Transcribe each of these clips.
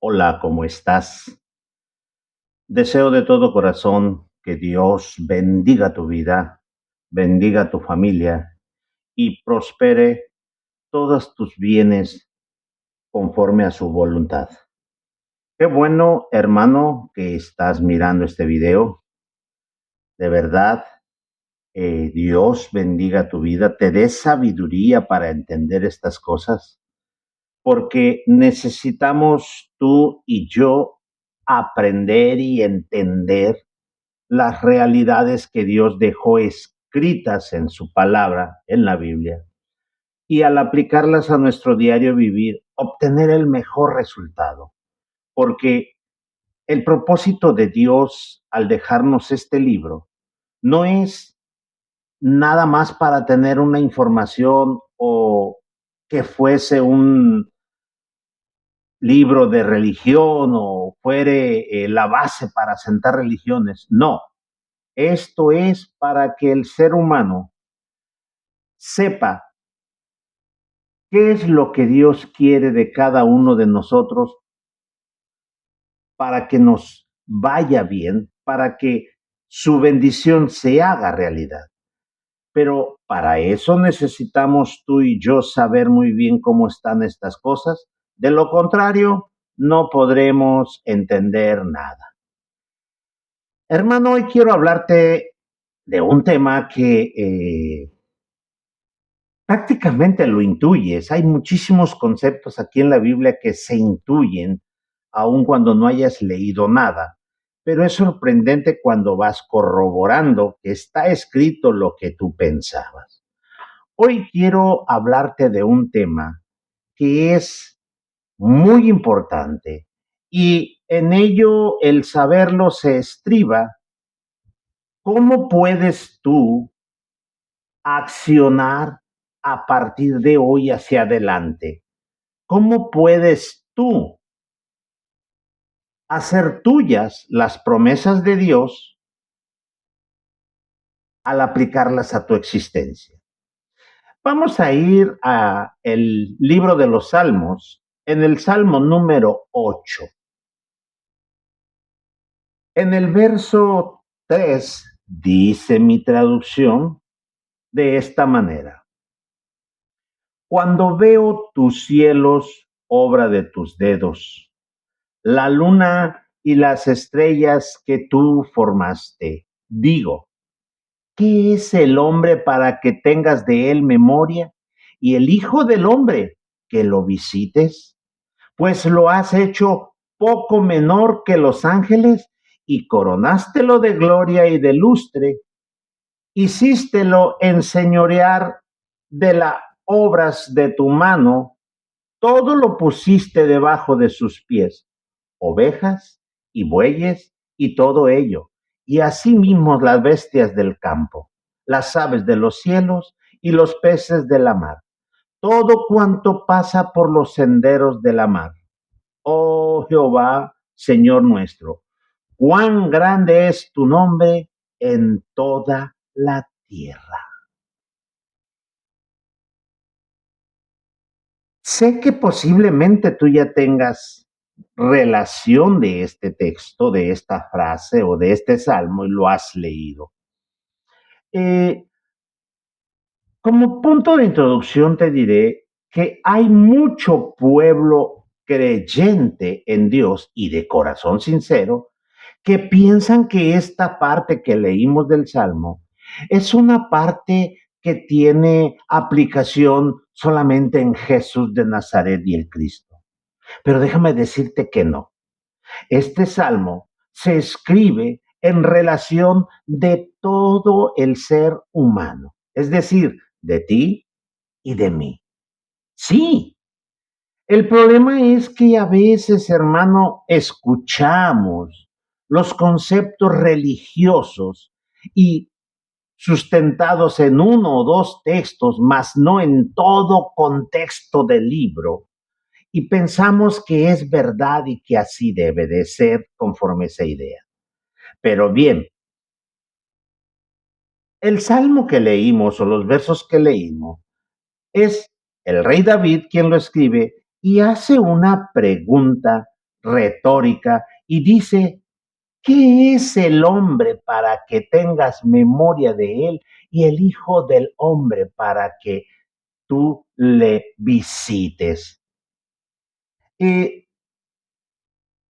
Hola, ¿cómo estás? Deseo de todo corazón que Dios bendiga tu vida, bendiga tu familia y prospere todos tus bienes conforme a su voluntad. Qué bueno, hermano, que estás mirando este video. De verdad, Dios bendiga tu vida, te dé sabiduría para entender estas cosas, porque necesitamos tú y yo aprender y entender las realidades que Dios dejó escritas en su palabra, en la Biblia, y al aplicarlas a nuestro diario vivir, obtener el mejor resultado. Porque el propósito de Dios al dejarnos este libro no es nada más para tener una información o que fuese un libro de religión o fuere la base para sentar religiones. No, esto es para que el ser humano sepa qué es lo que Dios quiere de cada uno de nosotros para que nos vaya bien, para que su bendición se haga realidad. Pero para eso necesitamos tú y yo saber muy bien cómo están estas cosas. De lo contrario, no podremos entender nada. Hermano, hoy quiero hablarte de un tema que prácticamente lo intuyes. Hay muchísimos conceptos aquí en la Biblia que se intuyen, aun cuando no hayas leído nada. Pero es sorprendente cuando vas corroborando que está escrito lo que tú pensabas. Hoy quiero hablarte de un tema que es muy importante y en ello el saberlo se estriba. ¿Cómo puedes tú accionar a partir de hoy hacia adelante? ¿Cómo puedes tú hacer tuyas las promesas de Dios al aplicarlas a tu existencia? Vamos a ir a el libro de los Salmos, en el Salmo número 8. En el verso 3 dice mi traducción de esta manera: Cuando veo tus cielos, obra de tus dedos, la luna y las estrellas que tú formaste, digo, ¿qué es el hombre para que tengas de él memoria? Y el hijo del hombre que lo visites, pues lo has hecho poco menor que los ángeles y coronástelo de gloria y de lustre, hicístelo enseñorear de las obras de tu mano, todo lo pusiste debajo de sus pies, ovejas y bueyes y todo ello, y asimismo las bestias del campo, las aves de los cielos y los peces de la mar, todo cuanto pasa por los senderos de la mar. Oh Jehová, Señor nuestro, cuán grande es tu nombre en toda la tierra. Sé que posiblemente tú ya tengas relación de este texto, de esta frase o de este salmo y lo has leído. Eh, Como punto de introducción te diré que hay mucho pueblo creyente en Dios y de corazón sincero que piensan que esta parte que leímos del Salmo es una parte que tiene aplicación solamente en Jesús de Nazaret y el Cristo. Pero déjame decirte que no. Este salmo se escribe en relación de todo el ser humano, es decir, de ti y de mí. Sí, el problema es que a veces, hermano, escuchamos los conceptos religiosos y sustentados en uno o dos textos, mas no en todo contexto del libro, y pensamos que es verdad y que así debe de ser conforme esa idea. Pero bien, el salmo que leímos o los versos que leímos es el rey David quien lo escribe y hace una pregunta retórica y dice, ¿qué es el hombre para que tengas memoria de él y el hijo del hombre para que tú le visites? Eh,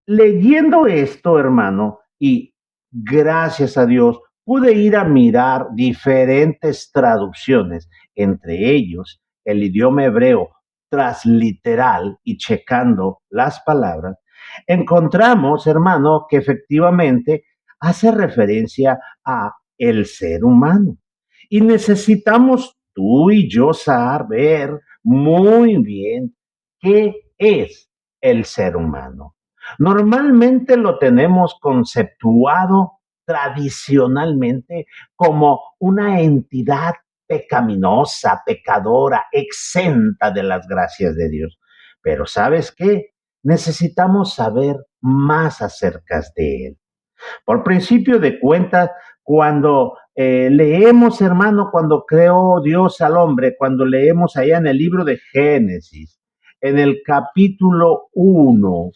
Leyendo esto, hermano, y gracias a Dios, pude ir a mirar diferentes traducciones, entre ellos el idioma hebreo transliteral y checando las palabras, encontramos, hermano, que efectivamente hace referencia a el ser humano. Y necesitamos tú y yo saber muy bien qué es el ser humano. Normalmente lo tenemos conceptuado tradicionalmente como una entidad pecaminosa, pecadora, exenta de las gracias de Dios. Pero ¿sabes qué? Necesitamos saber más acerca de él. Por principio de cuentas, cuando leemos, hermano, cuando creó Dios al hombre, cuando leemos allá en el libro de Génesis, en el capítulo 1,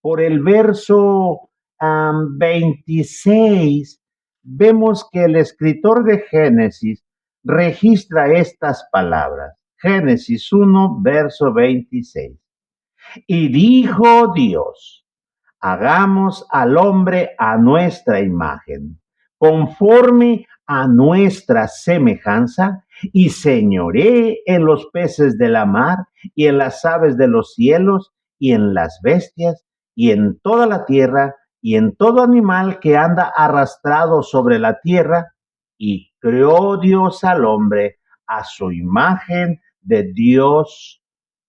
por el verso 26, vemos que el escritor de Génesis registra estas palabras. Génesis 1, verso 26. Y dijo Dios, hagamos al hombre a nuestra imagen, conforme a nuestra semejanza, y señoree en los peces de la mar, y en las aves de los cielos, y en las bestias, y en toda la tierra, y en todo animal que anda arrastrado sobre la tierra. Y creó Dios al hombre a su imagen de Dios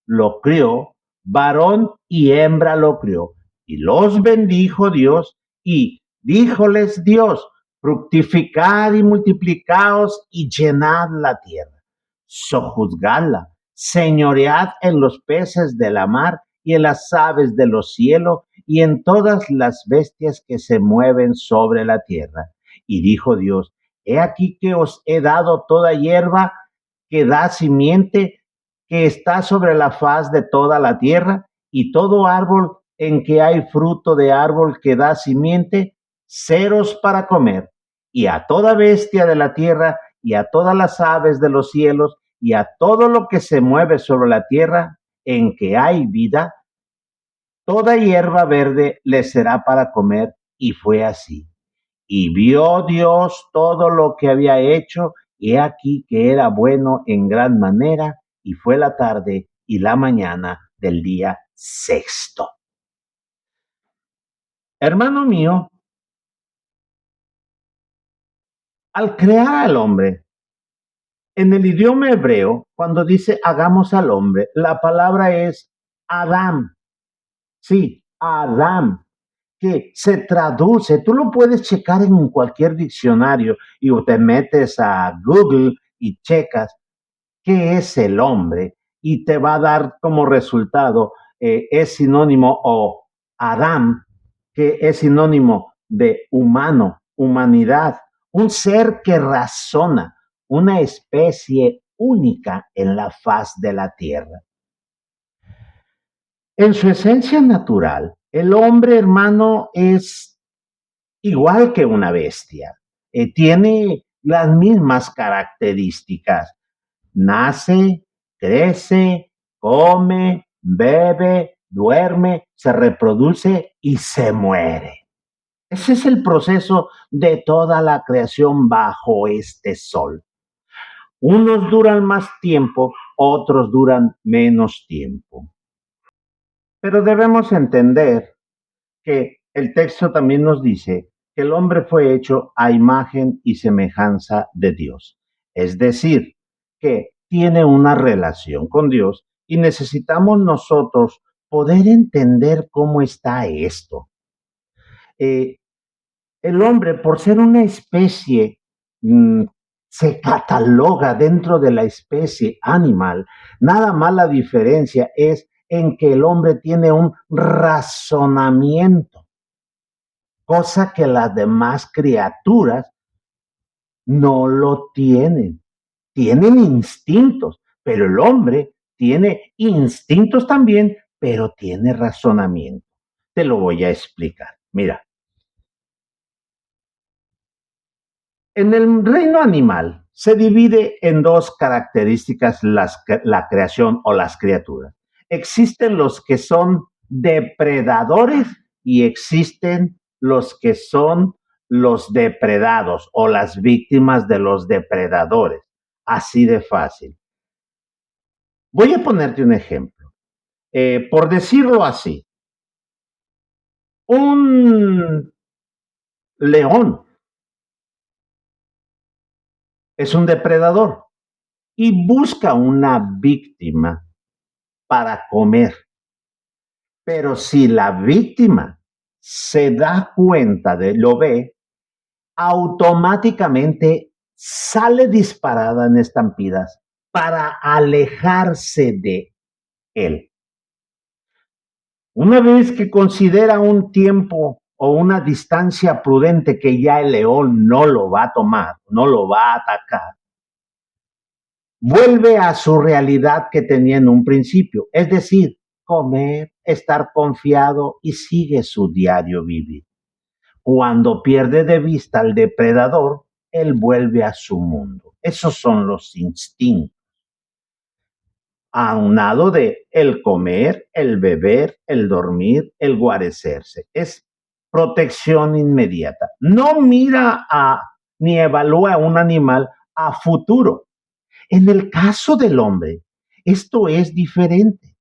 lo crió, varón y hembra lo crió. Y los bendijo Dios y díjoles Dios, fructificad y multiplicaos y llenad la tierra, sojuzgadla, señoread en los peces de la mar y en las aves de los cielos y en todas las bestias que se mueven sobre la tierra. Y dijo Dios, he aquí que os he dado toda hierba que da simiente, que está sobre la faz de toda la tierra, y todo árbol en que hay fruto de árbol que da simiente, ceros para comer, y a toda bestia de la tierra, y a todas las aves de los cielos, y a todo lo que se mueve sobre la tierra, en que hay vida, toda hierba verde le será para comer, y fue así. Y vio Dios todo lo que había hecho, y he aquí que era bueno en gran manera, y fue la tarde y la mañana del día sexto. Hermano mío, al crear al hombre, en el idioma hebreo, cuando dice hagamos al hombre, la palabra es Adam. Sí, Adam, que se traduce, tú lo puedes checar en cualquier diccionario y te metes a Google y checas qué es el hombre y te va a dar como resultado es sinónimo o Adam, que es sinónimo de humano, humanidad, un ser que razona, una especie única en la faz de la tierra. En su esencia natural, el hombre, hermano, es igual que una bestia. Tiene las mismas características. Nace, crece, come, bebe, duerme, se reproduce y se muere. Ese es el proceso de toda la creación bajo este sol. Unos duran más tiempo, otros duran menos tiempo. Pero debemos entender que el texto también nos dice que el hombre fue hecho a imagen y semejanza de Dios. Es decir, que tiene una relación con Dios y necesitamos nosotros poder entender cómo está esto. Eh, el hombre, por ser una especie, mm, se cataloga dentro de la especie animal. Nada más la diferencia es en que el hombre tiene un razonamiento, cosa que las demás criaturas no lo tienen. Tienen instintos, pero el hombre tiene instintos también, pero tiene razonamiento. Te lo voy a explicar. Mira, en el reino animal se divide en dos características la creación o las criaturas. Existen los que son depredadores y existen los que son los depredados o las víctimas de los depredadores. Así de fácil. Voy a ponerte un ejemplo. Por decirlo así, un león es un depredador y busca una víctima para comer. Pero si la víctima se da cuenta de lo ve, automáticamente sale disparada en estampidas para alejarse de él. Una vez que considera un tiempo o una distancia prudente que ya el león no lo va a tomar, no lo va a atacar, vuelve a su realidad que tenía en un principio, es decir, comer, estar confiado y sigue su diario vivir. Cuando pierde de vista al depredador, él vuelve a su mundo. Esos son los instintos. Aunado de el comer, el beber, el dormir, el guarecerse. Es protección inmediata. No mira ni evalúa a un animal a futuro. En el caso del hombre, esto es diferente.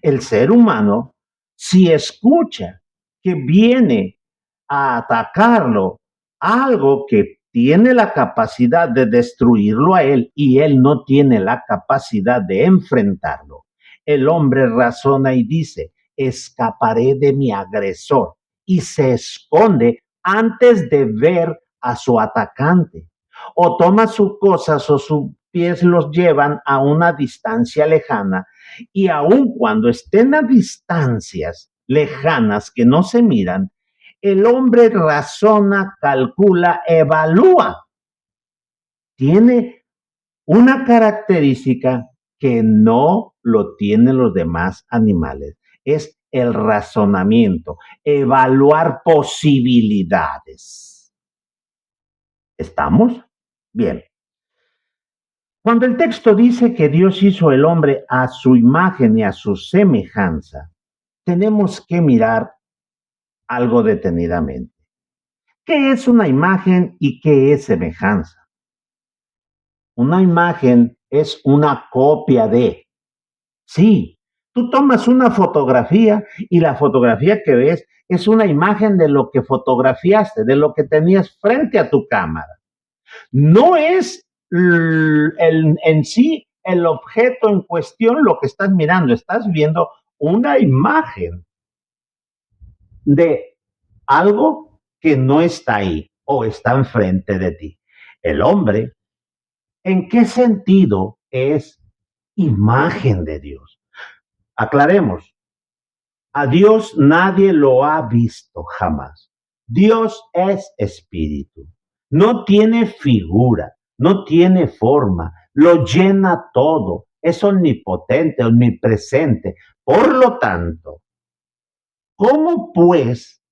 El ser humano, si escucha que viene a atacarlo algo que tiene la capacidad de destruirlo a él y él no tiene la capacidad de enfrentarlo, el hombre razona y dice, escaparé de mi agresor y se esconde antes de ver a su atacante o toma sus cosas o sus pies los llevan a una distancia lejana y aun cuando estén a distancias lejanas que no se miran, el hombre razona, calcula, evalúa. Tiene una característica que no lo tienen los demás animales. Es el razonamiento, evaluar posibilidades. ¿Estamos? Bien. Cuando el texto dice que Dios hizo el hombre a su imagen y a su semejanza, tenemos que mirar algo detenidamente. ¿Qué es una imagen y qué es semejanza? Una imagen es una copia de. Sí, tú tomas una fotografía y la fotografía que ves es una imagen de lo que fotografiaste, de lo que tenías frente a tu cámara. No es en sí el objeto en cuestión lo que estás mirando, estás viendo una imagen de algo que no está ahí o está enfrente de ti. El hombre, ¿en qué sentido es imagen de Dios? Aclaremos, a Dios nadie lo ha visto jamás. Dios es espíritu, no tiene figura, no tiene forma, lo llena todo, es omnipotente, omnipresente. Por lo tanto, ¿cómo pues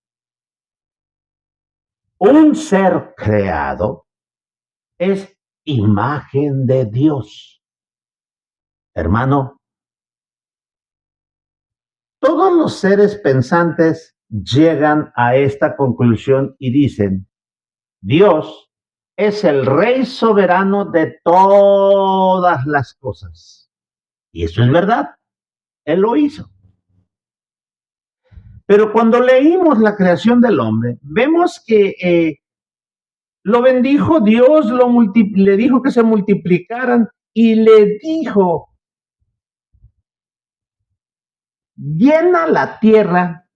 un ser creado es imagen de Dios? Hermano, todos los seres pensantes llegan a esta conclusión y dicen, Dios es el Rey soberano de todas las cosas. Y eso es verdad, Él lo hizo. Pero cuando leímos la creación del hombre, vemos que lo bendijo Dios, le dijo que se multiplicaran y le dijo, llena la tierra,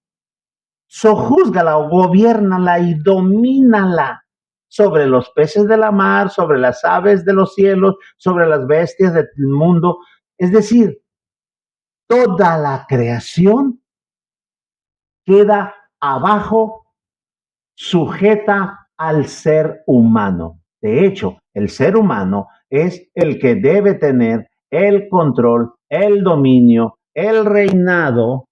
sojúzgala o gobiernala y domínala sobre los peces de la mar, sobre las aves de los cielos, sobre las bestias del mundo. Es decir, toda la creación queda abajo, sujeta al ser humano. De hecho, el ser humano es el que debe tener el control, el dominio, el reinado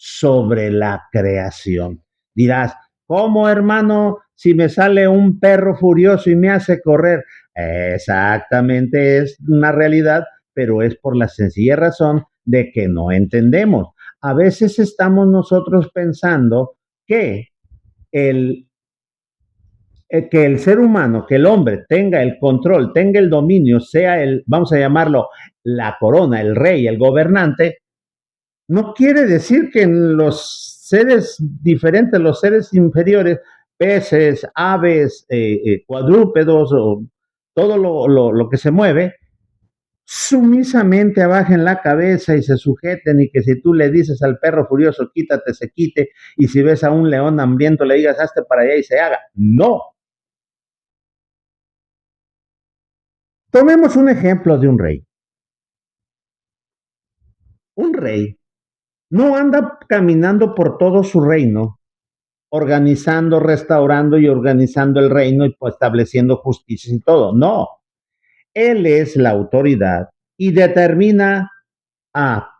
sobre la creación. Dirás, ¿cómo, hermano, si me sale un perro furioso y me hace correr? Exactamente, es una realidad, pero es por la sencilla razón de que no entendemos. A veces estamos nosotros pensando que el, que el ser humano, que el hombre tenga el control, tenga el dominio, sea el, vamos a llamarlo, la corona, el rey, el gobernante, no quiere decir que en los seres diferentes, los seres inferiores, peces, aves, cuadrúpedos o todo lo que se mueve, sumisamente abajen la cabeza y se sujeten, y que si tú le dices al perro furioso, quítate, se quite, y si ves a un león hambriento le digas, hazte para allá y se haga. No. Tomemos un ejemplo de un rey. Un rey no anda caminando por todo su reino organizando, restaurando y organizando el reino y pues, estableciendo justicia y todo. No, él es la autoridad y determina a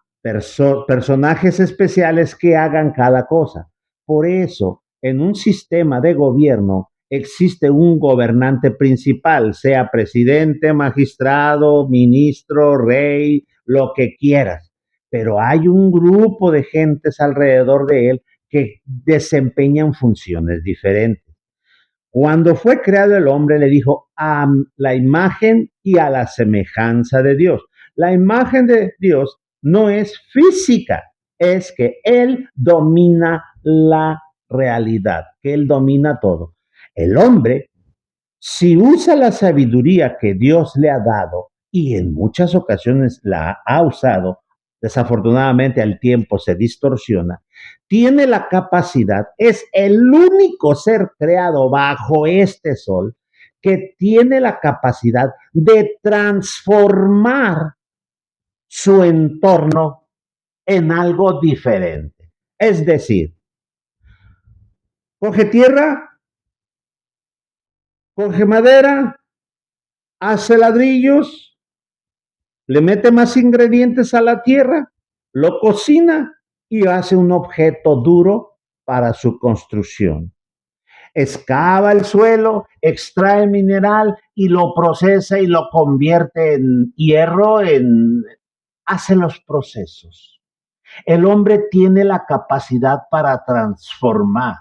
personajes especiales que hagan cada cosa. Por eso, en un sistema de gobierno existe un gobernante principal, sea presidente, magistrado, ministro, rey, lo que quieras. Pero hay un grupo de gentes alrededor de él que desempeñan funciones diferentes. Cuando fue creado el hombre, le dijo a la imagen y a la semejanza de Dios. La imagen de Dios no es física, es que Él domina la realidad, que Él domina todo. El hombre, si usa la sabiduría que Dios le ha dado, y en muchas ocasiones la ha usado, desafortunadamente al tiempo se distorsiona, tiene la capacidad, es el único ser creado bajo este sol que tiene la capacidad de transformar su entorno en algo diferente. Es decir, coge tierra, coge madera, hace ladrillos, le mete más ingredientes a la tierra, lo cocina y hace un objeto duro para su construcción. Excava el suelo, extrae mineral y lo procesa y lo convierte en hierro, hace los procesos. El hombre tiene la capacidad para transformar.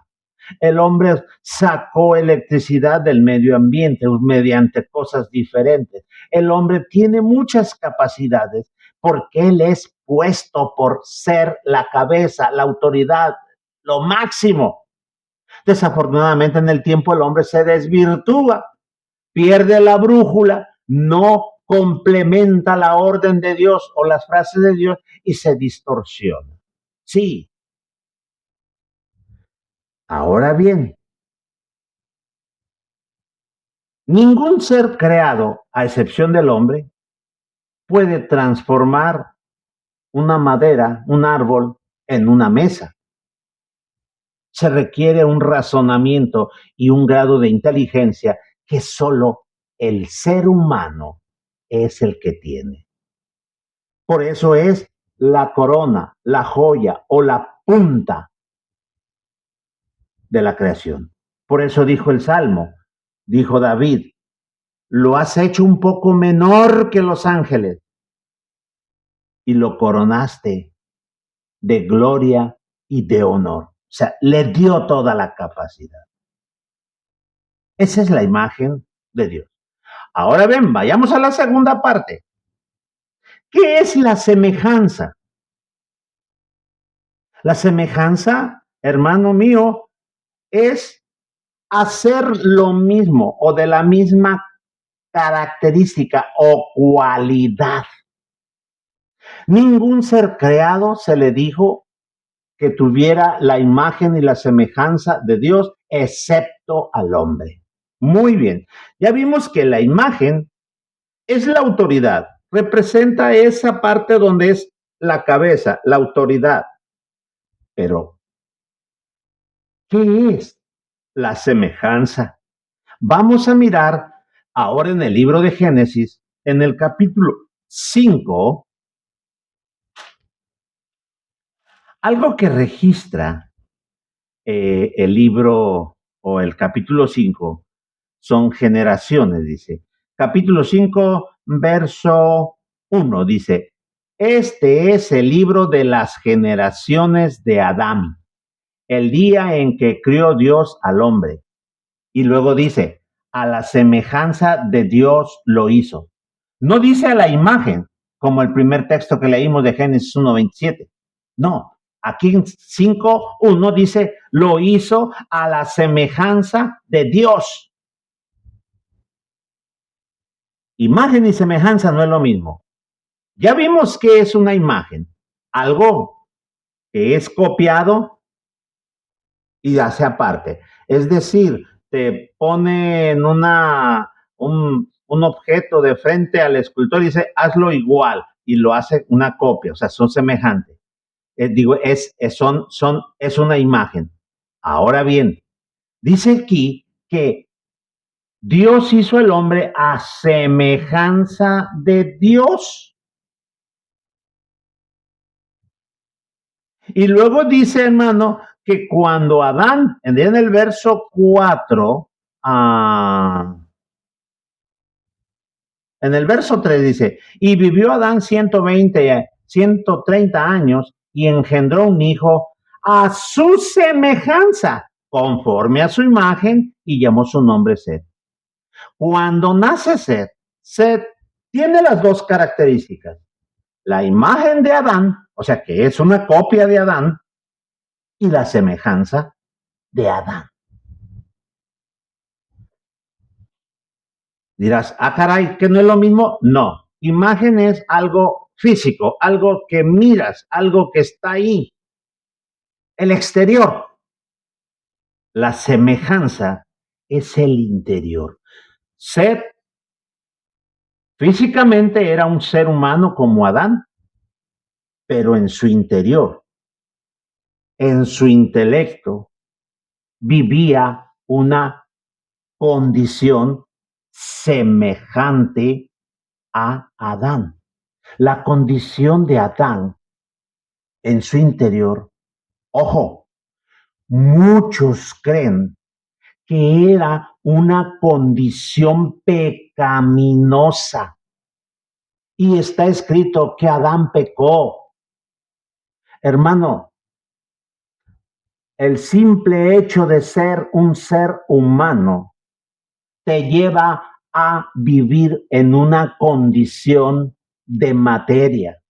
El hombre sacó electricidad del medio ambiente mediante cosas diferentes. El hombre tiene muchas capacidades porque él es puesto por ser la cabeza, la autoridad, lo máximo. Desafortunadamente en el tiempo el hombre se desvirtúa, pierde la brújula, no complementa la orden de Dios o las frases de Dios y se distorsiona. Sí, ahora bien, ningún ser creado, a excepción del hombre, puede transformar una madera, un árbol, en una mesa. Se requiere un razonamiento y un grado de inteligencia que solo el ser humano es el que tiene. Por eso es la corona, la joya o la punta de la creación. Por eso dijo el Salmo, dijo David, lo has hecho un poco menor que los ángeles y lo coronaste de gloria y de honor. O sea, le dio toda la capacidad. Esa es la imagen de Dios. Ahora ven, vayamos a la segunda parte. ¿Qué es la semejanza? La semejanza, hermano mío, es hacer lo mismo o de la misma característica o cualidad. Ningún ser creado se le dijo que tuviera la imagen y la semejanza de Dios, excepto al hombre. Muy bien, ya vimos que la imagen es la autoridad, representa esa parte donde es la cabeza, la autoridad. Pero, ¿qué es la semejanza? Vamos a mirar ahora en el libro de Génesis, en el capítulo 5, Algo que registra el libro o el capítulo 5 son generaciones, dice. Capítulo 5, verso 1, dice, este es el libro de las generaciones de Adán, el día en que crió Dios al hombre. Y luego dice, a la semejanza de Dios lo hizo. No dice a la imagen, como el primer texto que leímos de Génesis 1:27. No, aquí en 5:1 dice, lo hizo a la semejanza de Dios. Imagen y semejanza no es lo mismo. Ya vimos que es una imagen, algo que es copiado y hace aparte. Es decir, te ponen un objeto de frente al escultor y dice, hazlo igual, y lo hace una copia, o sea, son semejantes. Digo, es una imagen. Ahora bien, dice aquí que Dios hizo el hombre a semejanza de Dios. Y luego dice, hermano, que cuando Adán, en el verso 4, en el verso 3 dice, y vivió Adán 130 años y engendró un hijo a su semejanza, conforme a su imagen, y llamó su nombre Set. Cuando nace Set, Set tiene las dos características. La imagen de Adán, o sea que es una copia de Adán, y la semejanza de Adán. Dirás, caray, que no es lo mismo. No, imagen es algo físico, algo que miras, algo que está ahí, el exterior. La semejanza es el interior. Seth físicamente era un ser humano como Adán, pero en su interior, en su intelecto, vivía una condición semejante a Adán. La condición de Adán en su interior, ojo, muchos creen que era una condición pecaminosa. Y está escrito que Adán pecó. Hermano, el simple hecho de ser un ser humano te lleva a vivir en una condición de materia.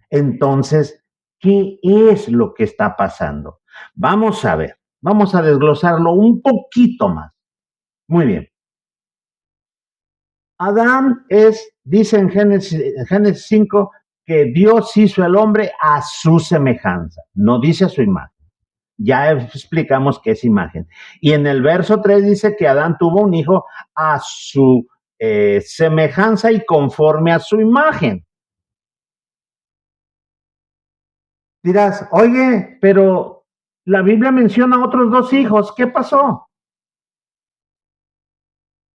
Entonces, ¿qué es lo que está pasando? Vamos a ver, vamos a desglosarlo un poquito más. Muy bien. Adán dice en Génesis 5, que Dios hizo al hombre a su semejanza, no dice a su imagen. Ya explicamos qué es imagen. Y en el verso 3 dice que Adán tuvo un hijo a su semejanza y conforme a su imagen. Dirás, oye, pero la Biblia menciona otros dos hijos, ¿qué pasó?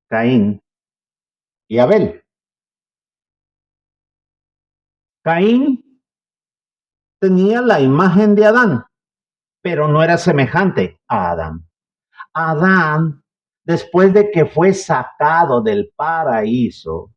Caín y Abel. Caín tenía la imagen de Adán, pero no era semejante a Adán. Adán, después de que fue sacado del paraíso,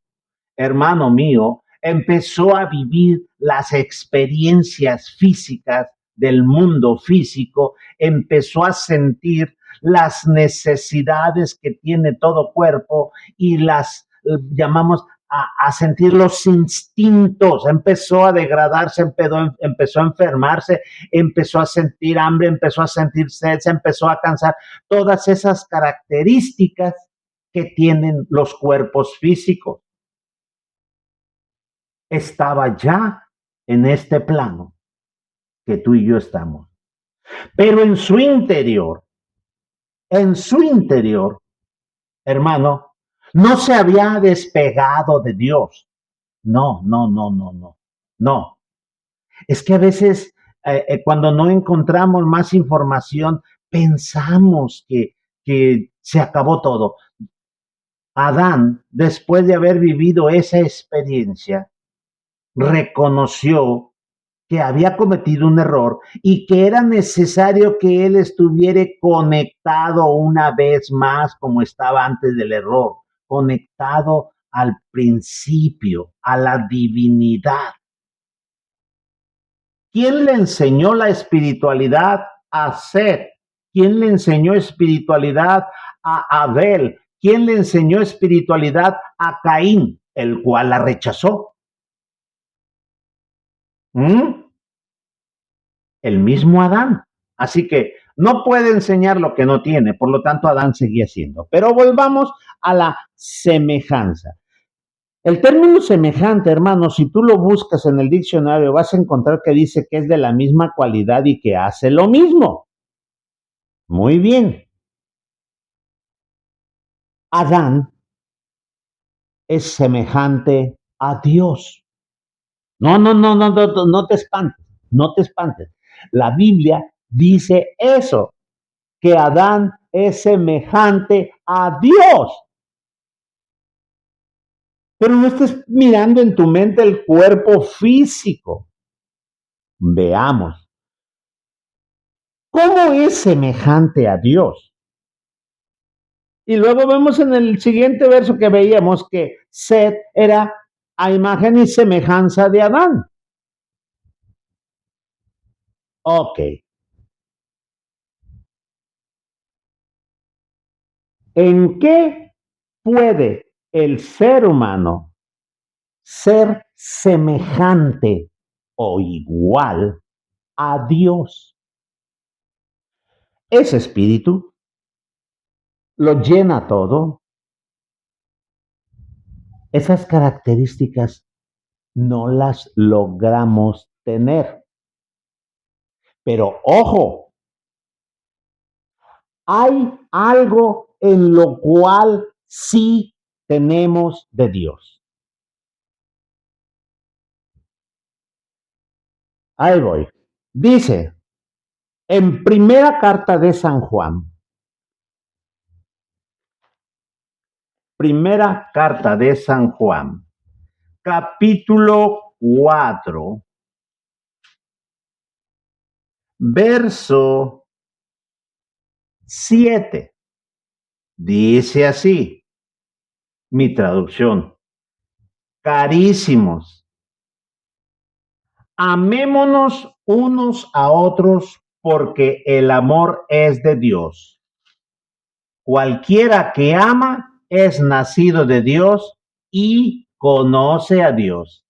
hermano mío, empezó a vivir las experiencias físicas del mundo físico, empezó a sentir las necesidades que tiene todo cuerpo y las llamamos a sentir los instintos, empezó a degradarse, empezó a enfermarse, empezó a sentir hambre, empezó a sentir sed, se empezó a cansar, todas esas características que tienen los cuerpos físicos. Estaba ya en este plano que tú y yo estamos. Pero en su interior, hermano, no se había despegado de Dios. No, no, no, no, no. No. Es que a veces cuando no encontramos más información, pensamos que se acabó todo. Adán, después de haber vivido esa experiencia, reconoció que había cometido un error y que era necesario que él estuviera conectado una vez más como estaba antes del error, conectado al principio, a la divinidad. ¿Quién le enseñó la espiritualidad a Seth? ¿Quién le enseñó espiritualidad a Abel? ¿Quién le enseñó espiritualidad a Caín, el cual la rechazó? ¿Mm? El mismo Adán. Así que no puede enseñar lo que no tiene, por lo tanto Adán seguía siendo. Pero volvamos a la semejanza. El término semejante, hermano, si tú lo buscas en el diccionario, vas a encontrar que dice que es de la misma cualidad y que hace lo mismo. Muy bien. Adán es semejante a Dios. No te espantes, no te espantes. La Biblia dice eso, que Adán es semejante a Dios. Pero no estés mirando en tu mente el cuerpo físico. Veamos, ¿cómo es semejante a Dios? Y luego vemos en el siguiente verso que veíamos que Seth era a imagen y semejanza de Adán. Ok. ¿En qué puede el ser humano ser semejante o igual a Dios? Ese espíritu lo llena todo. Esas características no las logramos tener. Pero ojo, hay algo en lo cual sí tenemos de Dios. Ahí voy. Dice, en primera carta de San Juan, primera carta de San Juan, capítulo 4, verso 7. Dice así, mi traducción. Carísimos, amémonos unos a otros porque el amor es de Dios. Cualquiera que ama es nacido de Dios y conoce a Dios.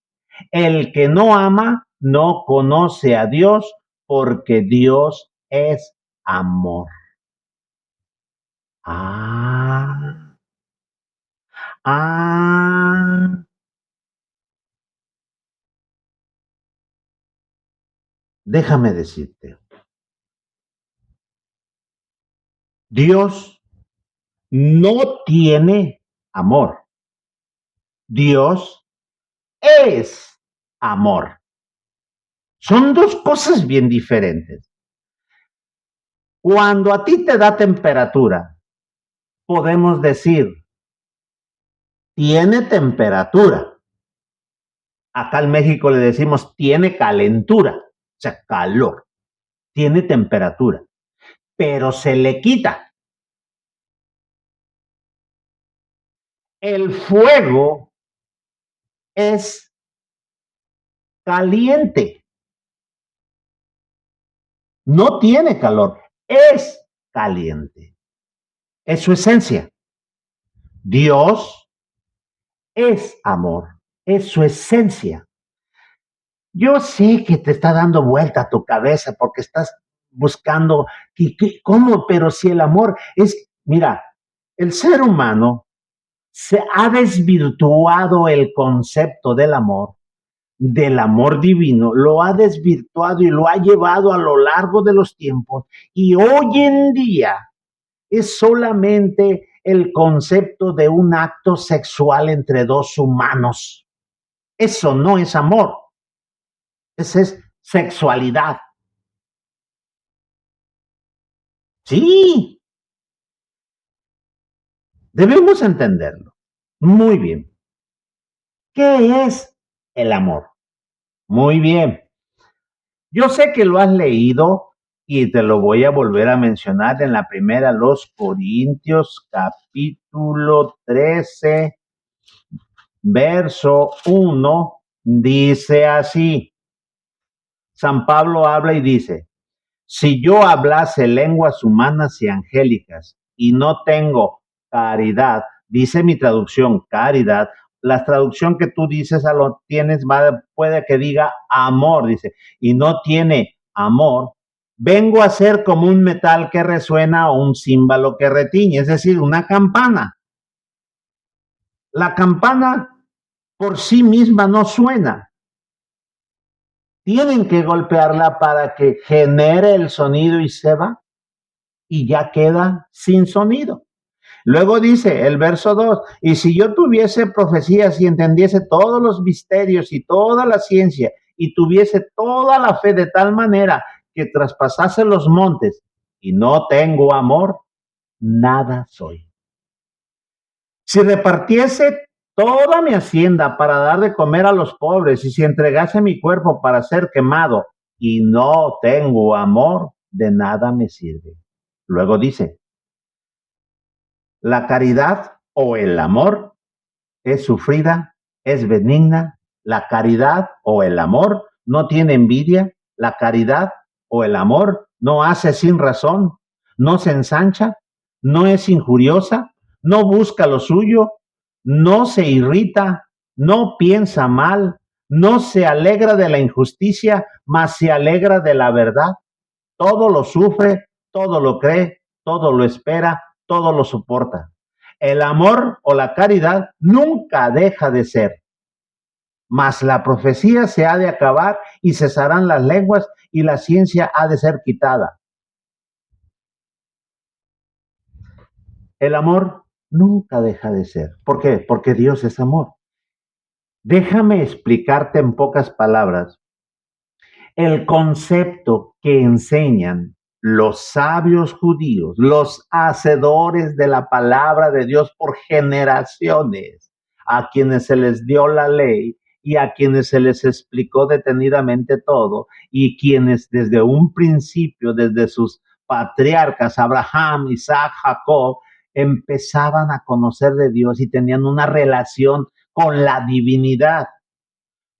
El que no ama no conoce a Dios porque Dios es amor. Ah, ah. Déjame decirte, Dios no tiene amor. Dios es amor. Son dos cosas bien diferentes. Cuando a ti te da temperatura, podemos decir, tiene temperatura. Acá en México le decimos, tiene calentura, o sea, calor. Tiene temperatura, pero se le quita. El fuego es caliente, no tiene calor, es caliente. Es su esencia. Dios es amor, es su esencia. Yo sé que te está dando vuelta a tu cabeza porque estás buscando, ¿cómo? Pero si el amor es, mira, el ser humano se ha desvirtuado el concepto del amor divino, lo ha desvirtuado y lo ha llevado a lo largo de los tiempos. Y hoy en día es solamente el concepto de un acto sexual entre dos humanos. Eso no es amor, eso es sexualidad. Sí, debemos entenderlo. Muy bien. ¿Qué es el amor? Muy bien. Yo sé que lo has leído y te lo voy a volver a mencionar en la primera, los Corintios, capítulo 13, verso 1, dice así. San Pablo habla y dice, si yo hablase lenguas humanas y angélicas y no tengo caridad, dice mi traducción, caridad, la traducción que tú dices a lo tienes, puede que diga amor, dice, y no tiene amor, vengo a ser como un metal que resuena o un címbalo que retiñe, es decir, una campana. La campana por sí misma no suena. Tienen que golpearla para que genere el sonido y se va y ya queda sin sonido. Luego dice el verso 2, y si yo tuviese profecías y entendiese todos los misterios y toda la ciencia y tuviese toda la fe de tal manera que traspasase los montes y no tengo amor, nada soy. Si repartiese toda mi hacienda para dar de comer a los pobres y si entregase mi cuerpo para ser quemado y no tengo amor, de nada me sirve. Luego dice, la caridad o el amor es sufrida, es benigna. La caridad o el amor no tiene envidia. La caridad o el amor no hace sin razón, no se ensancha, no es injuriosa, no busca lo suyo, no se irrita, no piensa mal, no se alegra de la injusticia, mas se alegra de la verdad. Todo lo sufre, todo lo cree, todo lo espera, todo lo soporta. El amor o la caridad nunca deja de ser, mas la profecía se ha de acabar y cesarán las lenguas y la ciencia ha de ser quitada. El amor nunca deja de ser. ¿Por qué? Porque Dios es amor. Déjame explicarte en pocas palabras el concepto que enseñan los sabios judíos, los hacedores de la palabra de Dios por generaciones, a quienes se les dio la ley y a quienes se les explicó detenidamente todo, y quienes desde un principio, desde sus patriarcas, Abraham, Isaac, Jacob, empezaban a conocer de Dios y tenían una relación con la divinidad.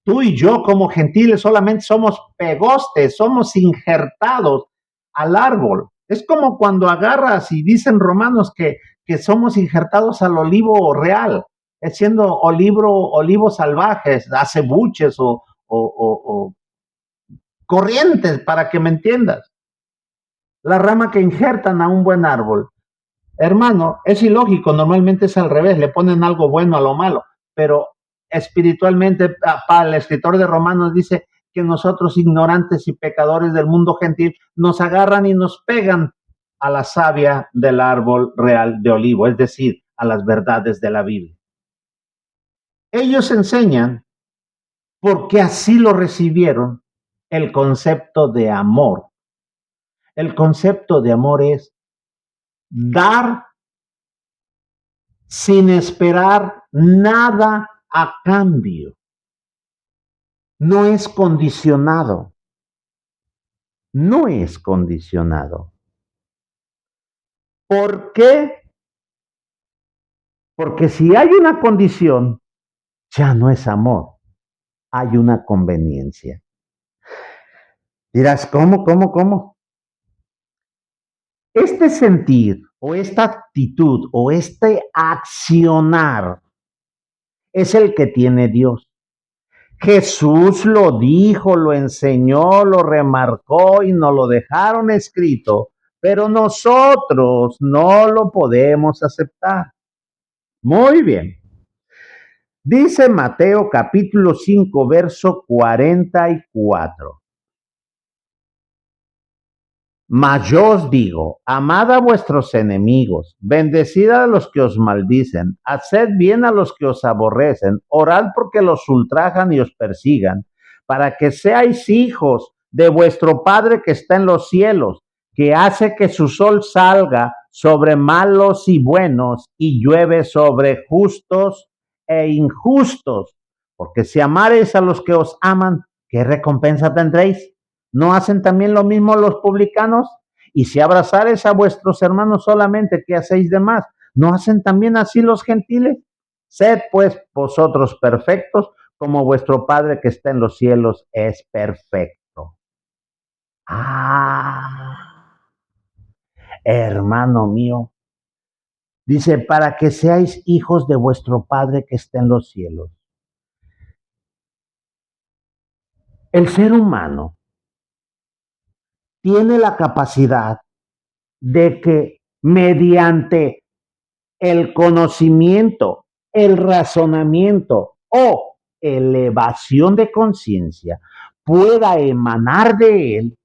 Tú y yo como gentiles solamente somos pegostes, somos injertados al árbol. Es como cuando agarras y dicen romanos que somos injertados al olivo real, siendo olivos salvajes, acebuches o corrientes, para que me entiendas. La rama que injertan a un buen árbol. Hermano, es ilógico, normalmente es al revés, le ponen algo bueno a lo malo, pero espiritualmente, para el escritor de Romanos dice que nosotros, ignorantes y pecadores del mundo gentil, nos agarran y nos pegan a la savia del árbol real de olivo, es decir, a las verdades de la Biblia. Ellos enseñan, porque así lo recibieron, el concepto de amor. El concepto de amor es dar sin esperar nada a cambio. No es condicionado. No es condicionado. ¿Por qué? Porque si hay una condición, ya no es amor, hay una conveniencia. Dirás, ¿cómo? Este sentir o esta actitud o este accionar es el que tiene Dios. Jesús lo dijo, lo enseñó, lo remarcó y nos lo dejaron escrito, pero nosotros no lo podemos aceptar. Muy bien. Dice Mateo capítulo 5, verso 44. Mas yo os digo, amad a vuestros enemigos, bendecid a los que os maldicen, haced bien a los que os aborrecen, orad porque los ultrajan y os persigan, para que seáis hijos de vuestro Padre que está en los cielos, que hace que su sol salga sobre malos y buenos y llueve sobre justos e injustos. Porque si amareis a los que os aman, ¿qué recompensa tendréis? ¿No hacen también lo mismo los publicanos? Y si abrazares a vuestros hermanos solamente, ¿qué hacéis de más? ¿No hacen también así los gentiles? Sed pues vosotros perfectos, como vuestro Padre que está en los cielos es perfecto. Ah, hermano mío, dice, para que seáis hijos de vuestro Padre que está en los cielos. El ser humano tiene la capacidad de que mediante el conocimiento, el razonamiento o elevación de conciencia pueda emanar de él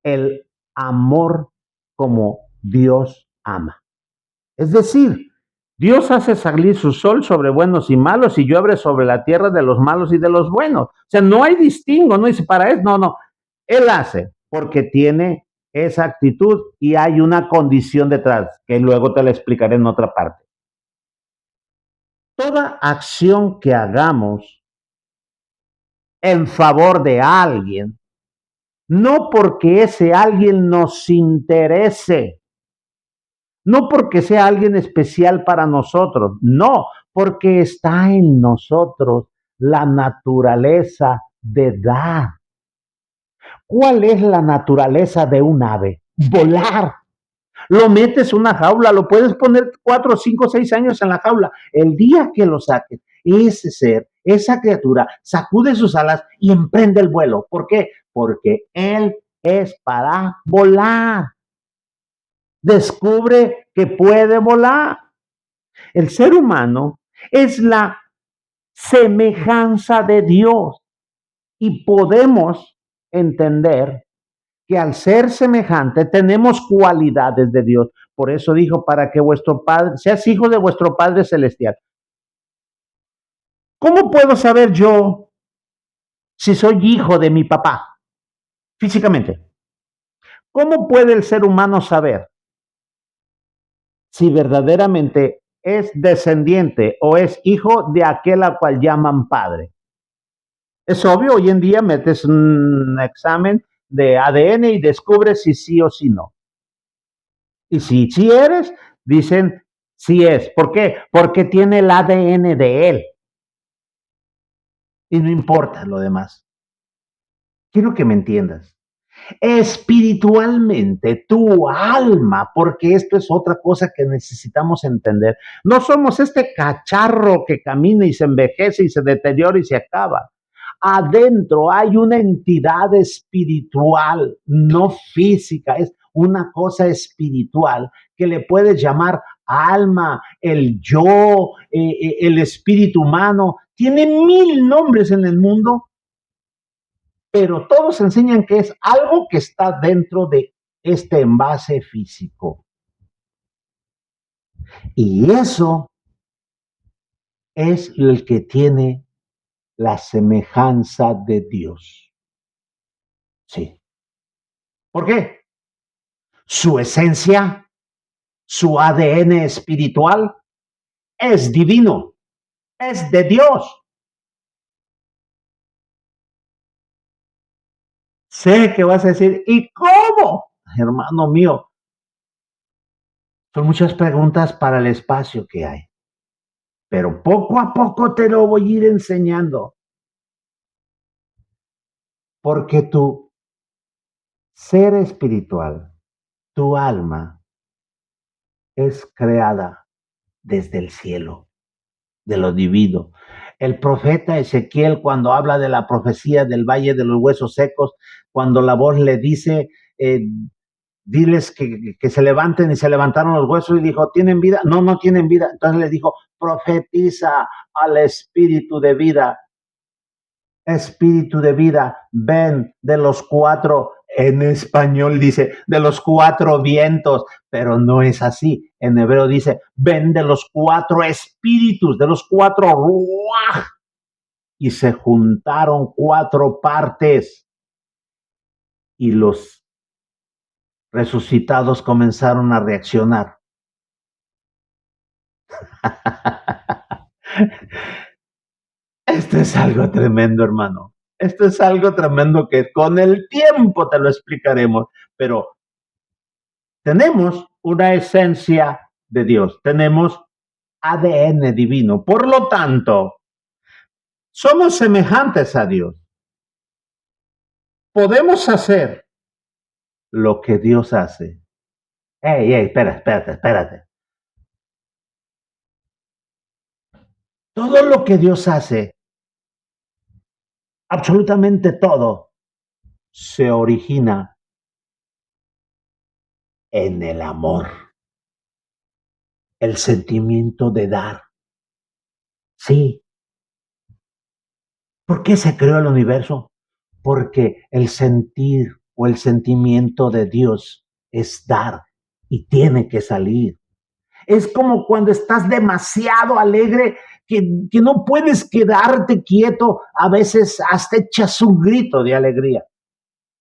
el amor como Dios ama. Es decir, Dios hace salir su sol sobre buenos y malos y llueve sobre la tierra de los malos y de los buenos. O sea, no hay distingo, no dice para eso, no, no. Él hace porque tiene esa actitud y hay una condición detrás que luego te la explicaré en otra parte. Toda acción que hagamos en favor de alguien, no porque ese alguien nos interese, no porque sea alguien especial para nosotros, no, porque está en nosotros la naturaleza de dar. ¿Cuál es la naturaleza de un ave? Volar. Lo metes en una jaula, lo puedes poner 4, 5, 6 años en la jaula. El día que lo saques, ese ser, esa criatura, sacude sus alas y emprende el vuelo. ¿Por qué? Porque él es para volar. Descubre que puede volar. El ser humano es la semejanza de Dios y podemos entender que al ser semejante tenemos cualidades de Dios. Por eso dijo, para que vuestro Padre, seas hijo de vuestro Padre Celestial. ¿Cómo puedo saber yo si soy hijo de mi papá físicamente? ¿Cómo puede el ser humano saber si verdaderamente es descendiente o es hijo de aquel a cual llaman padre? Es obvio, hoy en día metes un examen de ADN y descubres si sí o si no. Y si sí eres, dicen sí es. ¿Por qué? Porque tiene el ADN de él. Y no importa lo demás. Quiero que me entiendas. Espiritualmente, tu alma, porque esto es otra cosa que necesitamos entender. No somos este cacharro que camina y se envejece y se deteriora y se acaba. Adentro hay una entidad espiritual, no física, es una cosa espiritual que le puedes llamar alma, el yo, el espíritu humano. Tiene 1000 nombres en el mundo, pero todos enseñan que es algo que está dentro de este envase físico. Y eso es el que tiene la semejanza de Dios. Sí. ¿Por qué? Su esencia, su ADN espiritual es divino, es de Dios. Sé que vas a decir, ¿y cómo? Hermano mío, son muchas preguntas para el espacio que hay, pero poco a poco te lo voy a ir enseñando, porque tu ser espiritual, tu alma, es creada desde el cielo, de lo divino. El profeta Ezequiel, cuando habla de la profecía del valle de los huesos secos, cuando la voz le dice, diles que se levanten, y se levantaron los huesos y dijo, ¿tienen vida? No, no tienen vida. Entonces le dijo, profetiza al espíritu de vida. Espíritu de vida, ven de los 4, en español dice, de los 4 vientos, pero no es así. En hebreo dice, ven de los 4 espíritus, de los 4 ruaj. Y se juntaron 4 partes y los resucitados comenzaron a reaccionar. Esto es algo tremendo, hermano. Esto es algo tremendo que con el tiempo te lo explicaremos, pero tenemos una esencia de Dios, tenemos ADN divino, por lo tanto, somos semejantes a Dios. Podemos hacer lo que Dios hace. Espérate. Todo lo que Dios hace, absolutamente todo, se origina en el amor, el sentimiento de dar. Sí. ¿Por qué se creó el universo? Porque el sentir o el sentimiento de Dios es dar y tiene que salir. Es como cuando estás demasiado alegre que no puedes quedarte quieto, a veces hasta echas un grito de alegría.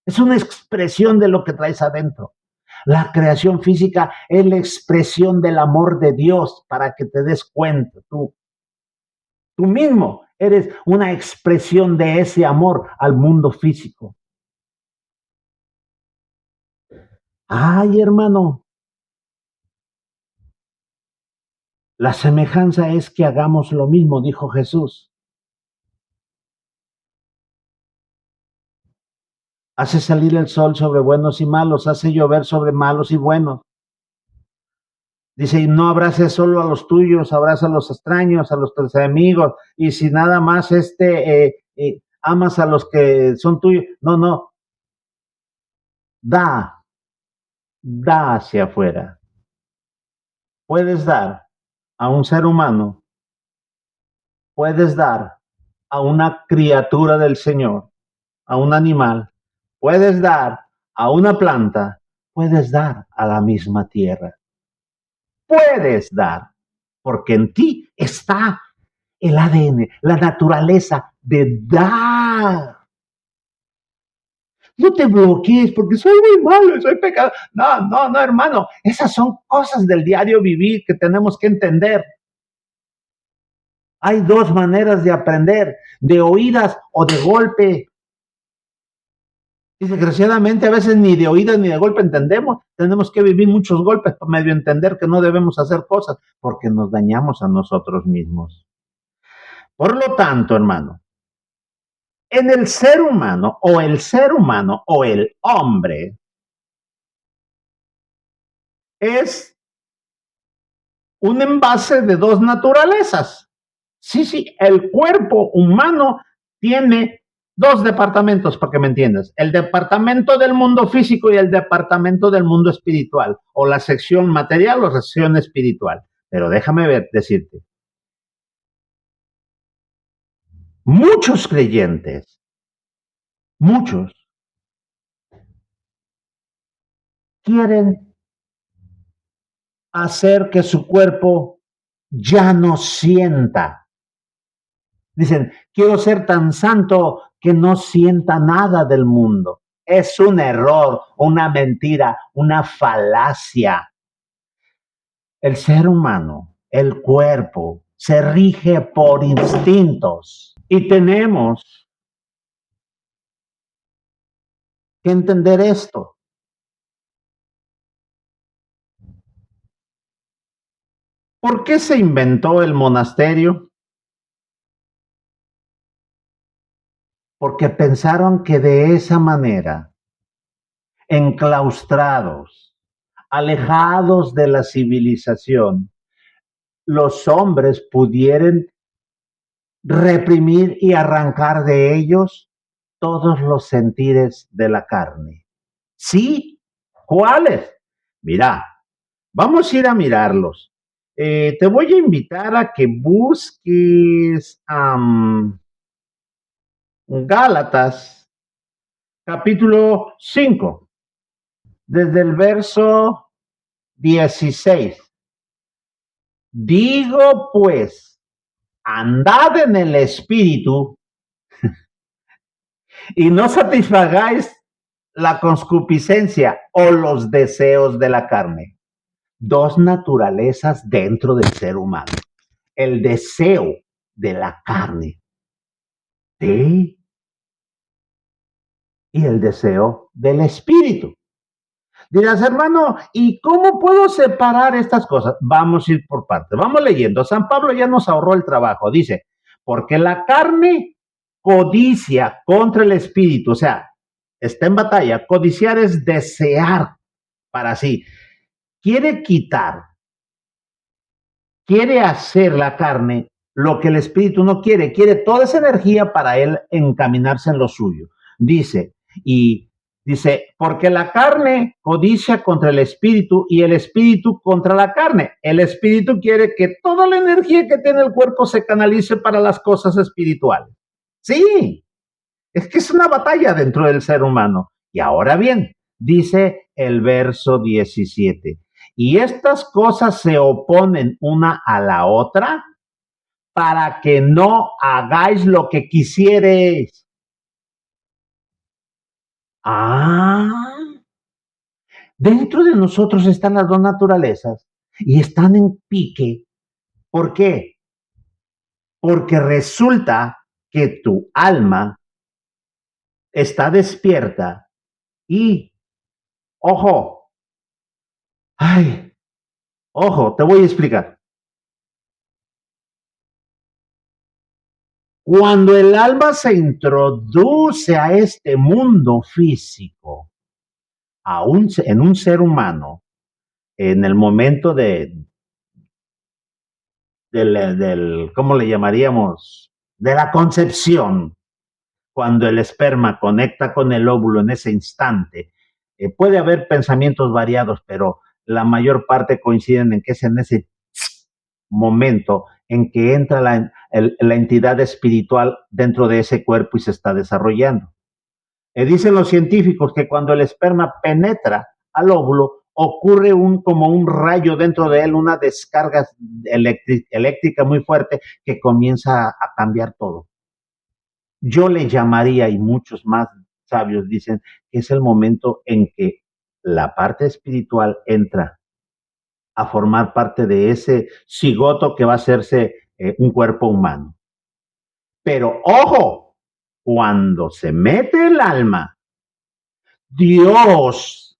Es una expresión de lo que traes adentro. La creación física es la expresión del amor de Dios para que te des cuenta tú. Tú mismo eres una expresión de ese amor al mundo físico. Ay, hermano, la semejanza es que hagamos lo mismo, dijo Jesús. Hace salir el sol sobre buenos y malos, hace llover sobre malos y buenos. Dice, y no abraces solo a los tuyos, abraza a los extraños, a los tus enemigos, y si nada más amas a los que son tuyos, no, da hacia afuera. Puedes dar a un ser humano, puedes dar a una criatura del Señor, a un animal, puedes dar a una planta, puedes dar a la misma tierra. Puedes dar, porque en ti está el ADN, la naturaleza de dar. No te bloquees porque soy muy malo, soy pecador. No, hermano. Esas son cosas del diario vivir que tenemos que entender. Hay dos maneras de aprender, de oídas o de golpe. Y desgraciadamente a veces ni de oídas ni de golpe entendemos. Tenemos que vivir muchos golpes para medio entender que no debemos hacer cosas porque nos dañamos a nosotros mismos. Por lo tanto, hermano, en el ser humano o el hombre es un envase de dos naturalezas. Sí, el cuerpo humano tiene dos departamentos, para que me entiendas. El departamento del mundo físico y el departamento del mundo espiritual, o la sección material o sección espiritual. Pero déjame decirte, muchos creyentes, muchos, quieren hacer que su cuerpo ya no sienta. Dicen, quiero ser tan santo que no sienta nada del mundo. Es un error, una mentira, una falacia. El ser humano, el cuerpo, se rige por instintos y tenemos que entender esto. ¿Por qué se inventó el monasterio? Porque pensaron que de esa manera, enclaustrados, alejados de la civilización, los hombres pudieran reprimir y arrancar de ellos todos los sentires de la carne. ¿Sí? ¿Cuáles? Mira, vamos a ir a mirarlos. Te voy a invitar a que busques Gálatas, capítulo 5, desde el verso 16. Digo pues, andad en el espíritu y no satisfagáis la concupiscencia o los deseos de la carne. Dos naturalezas dentro del ser humano. El deseo de la carne. ¿Sí? y el deseo del espíritu. Dirás, hermano, ¿y cómo puedo separar estas cosas? Vamos a ir por partes. Vamos leyendo. San Pablo ya nos ahorró el trabajo. Dice, porque la carne codicia contra el espíritu, o sea, está en batalla. Codiciar es desear para sí. Quiere quitar, quiere hacer la carne lo que el espíritu no quiere. Quiere toda esa energía para él encaminarse en lo suyo. Dice, y dice, porque la carne codicia contra el espíritu y el espíritu contra la carne. El espíritu quiere que toda la energía que tiene el cuerpo se canalice para las cosas espirituales. Sí, es que es una batalla dentro del ser humano. Y ahora bien, dice el verso 17, y estas cosas se oponen una a la otra para que no hagáis lo que quisiereis. Ah, dentro de nosotros están las dos naturalezas y están en pique. ¿Por qué? Porque resulta que tu alma está despierta y, ojo, ay, ojo, te voy a explicar. Cuando el alma se introduce a este mundo físico, en un ser humano, en el momento ¿cómo le llamaríamos? De la concepción, cuando el esperma conecta con el óvulo en ese instante, puede haber pensamientos variados, pero la mayor parte coinciden en que es en ese momento en que entra la entidad espiritual dentro de ese cuerpo y se está desarrollando. Dicen los científicos que cuando el esperma penetra al óvulo, ocurre como un rayo dentro de él, una descarga eléctrica muy fuerte que comienza a cambiar todo. Yo le llamaría, y muchos más sabios dicen, que es el momento en que la parte espiritual entra a formar parte de ese cigoto que va a hacerse un cuerpo humano. Pero ojo, cuando se mete el alma, Dios,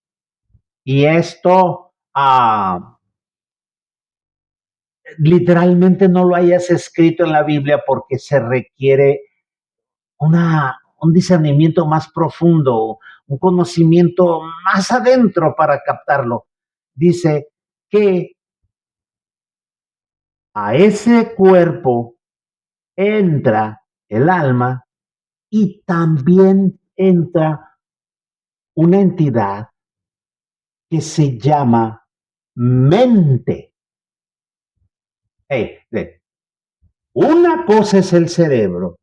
y esto literalmente no lo hayas escrito en la Biblia porque se requiere un discernimiento más profundo, un conocimiento más adentro para captarlo. Dice que a ese cuerpo entra el alma y también entra una entidad que se llama mente. Hey, una cosa es el cerebro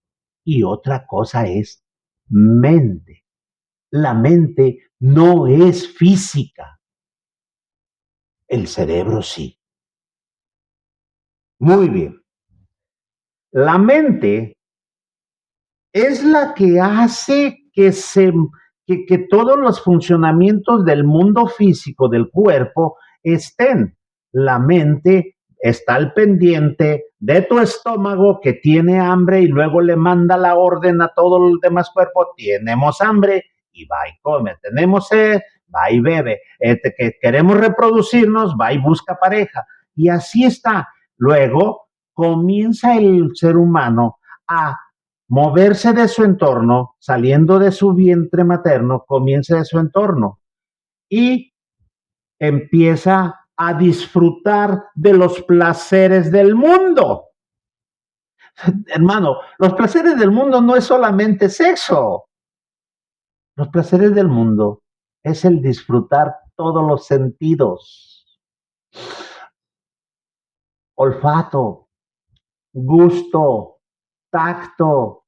y otra cosa es mente. La mente no es física, el cerebro sí. Muy bien. La mente es la que hace que todos los funcionamientos del mundo físico del cuerpo estén. La mente está al pendiente de tu estómago que tiene hambre y luego le manda la orden a todo el demás cuerpo, tenemos hambre y va y come, tenemos sed, va y bebe, que queremos reproducirnos, va y busca pareja. Y así está. Luego comienza el ser humano a moverse de su entorno, saliendo de su vientre materno, comienza de su entorno y empieza a disfrutar de los placeres del mundo. Hermano, los placeres del mundo no es solamente sexo. Los placeres del mundo es el disfrutar todos los sentidos. Olfato, gusto, tacto,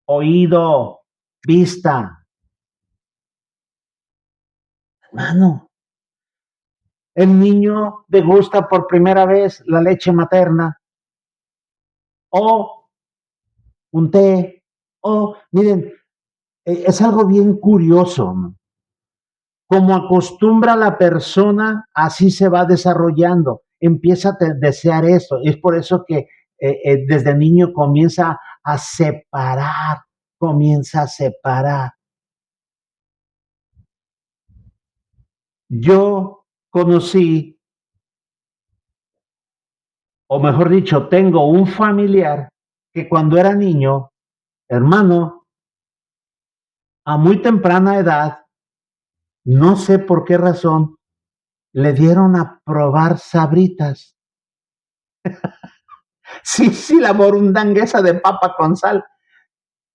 oído, vista. Hermano, el niño degusta por primera vez la leche materna o un té o, miren, es algo bien curioso, ¿no? Como acostumbra la persona, así se va desarrollando, empieza a desear eso. Es por eso que desde niño comienza a separar, comienza a separar. Yo conocí, o mejor dicho, tengo un familiar que cuando era niño, hermano, a muy temprana edad, no sé por qué razón, le dieron a probar sabritas. Sí, sí, la morundanguesa de papa con sal.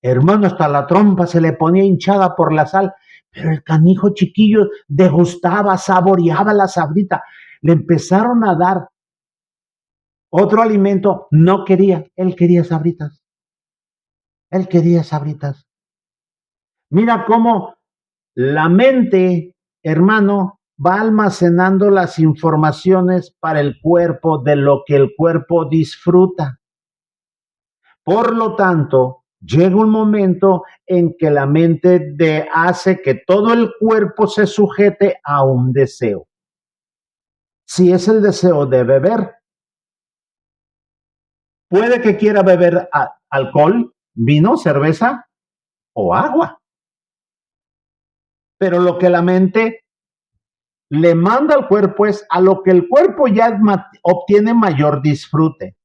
Hermano, hasta la trompa se le ponía hinchada por la sal, pero el canijo chiquillo degustaba, saboreaba la sabrita. Le empezaron a dar otro alimento, no quería, él quería sabritas, él quería sabritas. Mira cómo la mente, hermano, va almacenando las informaciones para el cuerpo de lo que el cuerpo disfruta. Por lo tanto, llega un momento en que la mente hace que todo el cuerpo se sujete a un deseo. Si es el deseo de beber, puede que quiera beber alcohol, vino, cerveza o agua. Pero lo que la mente le manda al cuerpo es a lo que el cuerpo ya obtiene mayor disfrute.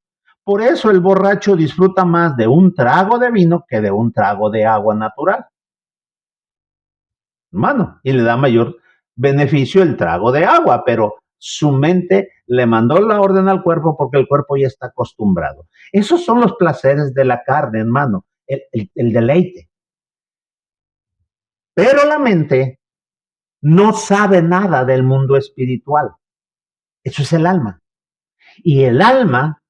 Por eso el borracho disfruta más de un trago de vino que de un trago de agua natural, hermano, y le da mayor beneficio el trago de agua, pero su mente le mandó la orden al cuerpo porque el cuerpo ya está acostumbrado. Esos son los placeres de la carne, hermano, el deleite. Pero la mente no sabe nada del mundo espiritual. Eso es el alma. Y el alma,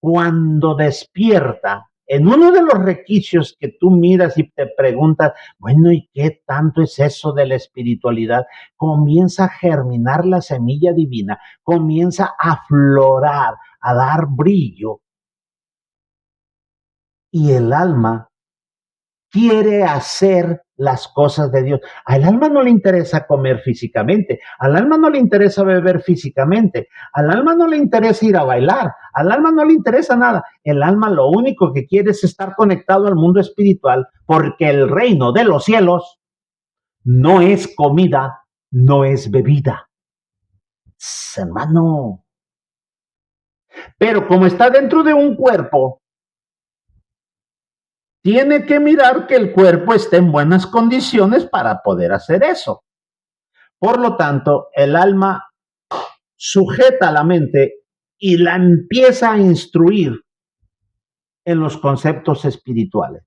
cuando despierta, en uno de los requisitos que tú miras y te preguntas, bueno, ¿y qué tanto es eso de la espiritualidad? Comienza a germinar la semilla divina, comienza a aflorar, a dar brillo. Y el alma quiere hacer las cosas de Dios. Al alma no le interesa comer físicamente, al alma no le interesa beber físicamente, al alma no le interesa ir a bailar, al alma no le interesa nada. El alma lo único que quiere es estar conectado al mundo espiritual, porque el reino de los cielos no es comida, no es bebida. Hermano, pero como está dentro de un cuerpo, tiene que mirar que el cuerpo esté en buenas condiciones para poder hacer eso. Por lo tanto, el alma sujeta a la mente y la empieza a instruir en los conceptos espirituales.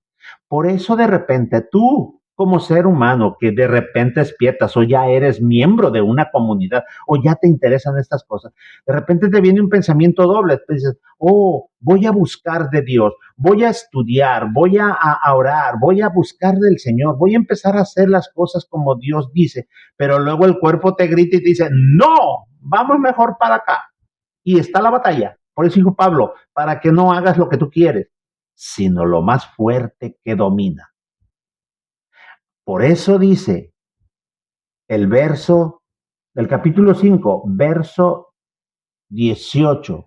Por eso de repente tú, como ser humano, que de repente despiertas o ya eres miembro de una comunidad o ya te interesan estas cosas, de repente te viene un pensamiento doble, te dices, oh, voy a buscar de Dios, voy a estudiar, voy a orar, voy a buscar del Señor, voy a empezar a hacer las cosas como Dios dice, pero luego el cuerpo te grita y te dice, no, vamos mejor para acá. Y está la batalla. Por eso dijo Pablo, para que no hagas lo que tú quieres, sino lo más fuerte que domina. Por eso dice el verso del capítulo 5, verso 18.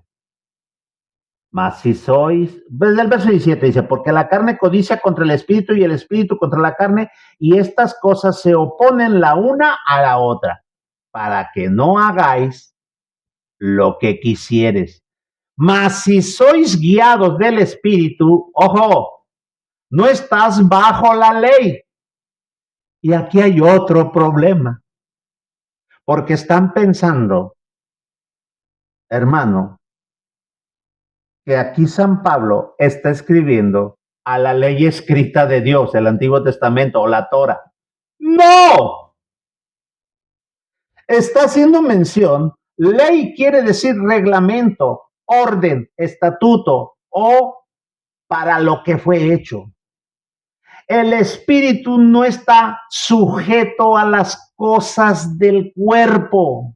Mas si sois, desde el verso 17 dice, porque la carne codicia contra el espíritu y el espíritu contra la carne, y estas cosas se oponen la una a la otra, para que no hagáis lo que quisieres. Mas si sois guiados del espíritu, ojo, no estás bajo la ley. Y aquí hay otro problema, porque están pensando, hermano, que aquí San Pablo está escribiendo a la ley escrita de Dios, el Antiguo Testamento o la Torah. No, está haciendo mención, ley quiere decir reglamento, orden, estatuto o para lo que fue hecho. El espíritu no está sujeto a las cosas del cuerpo.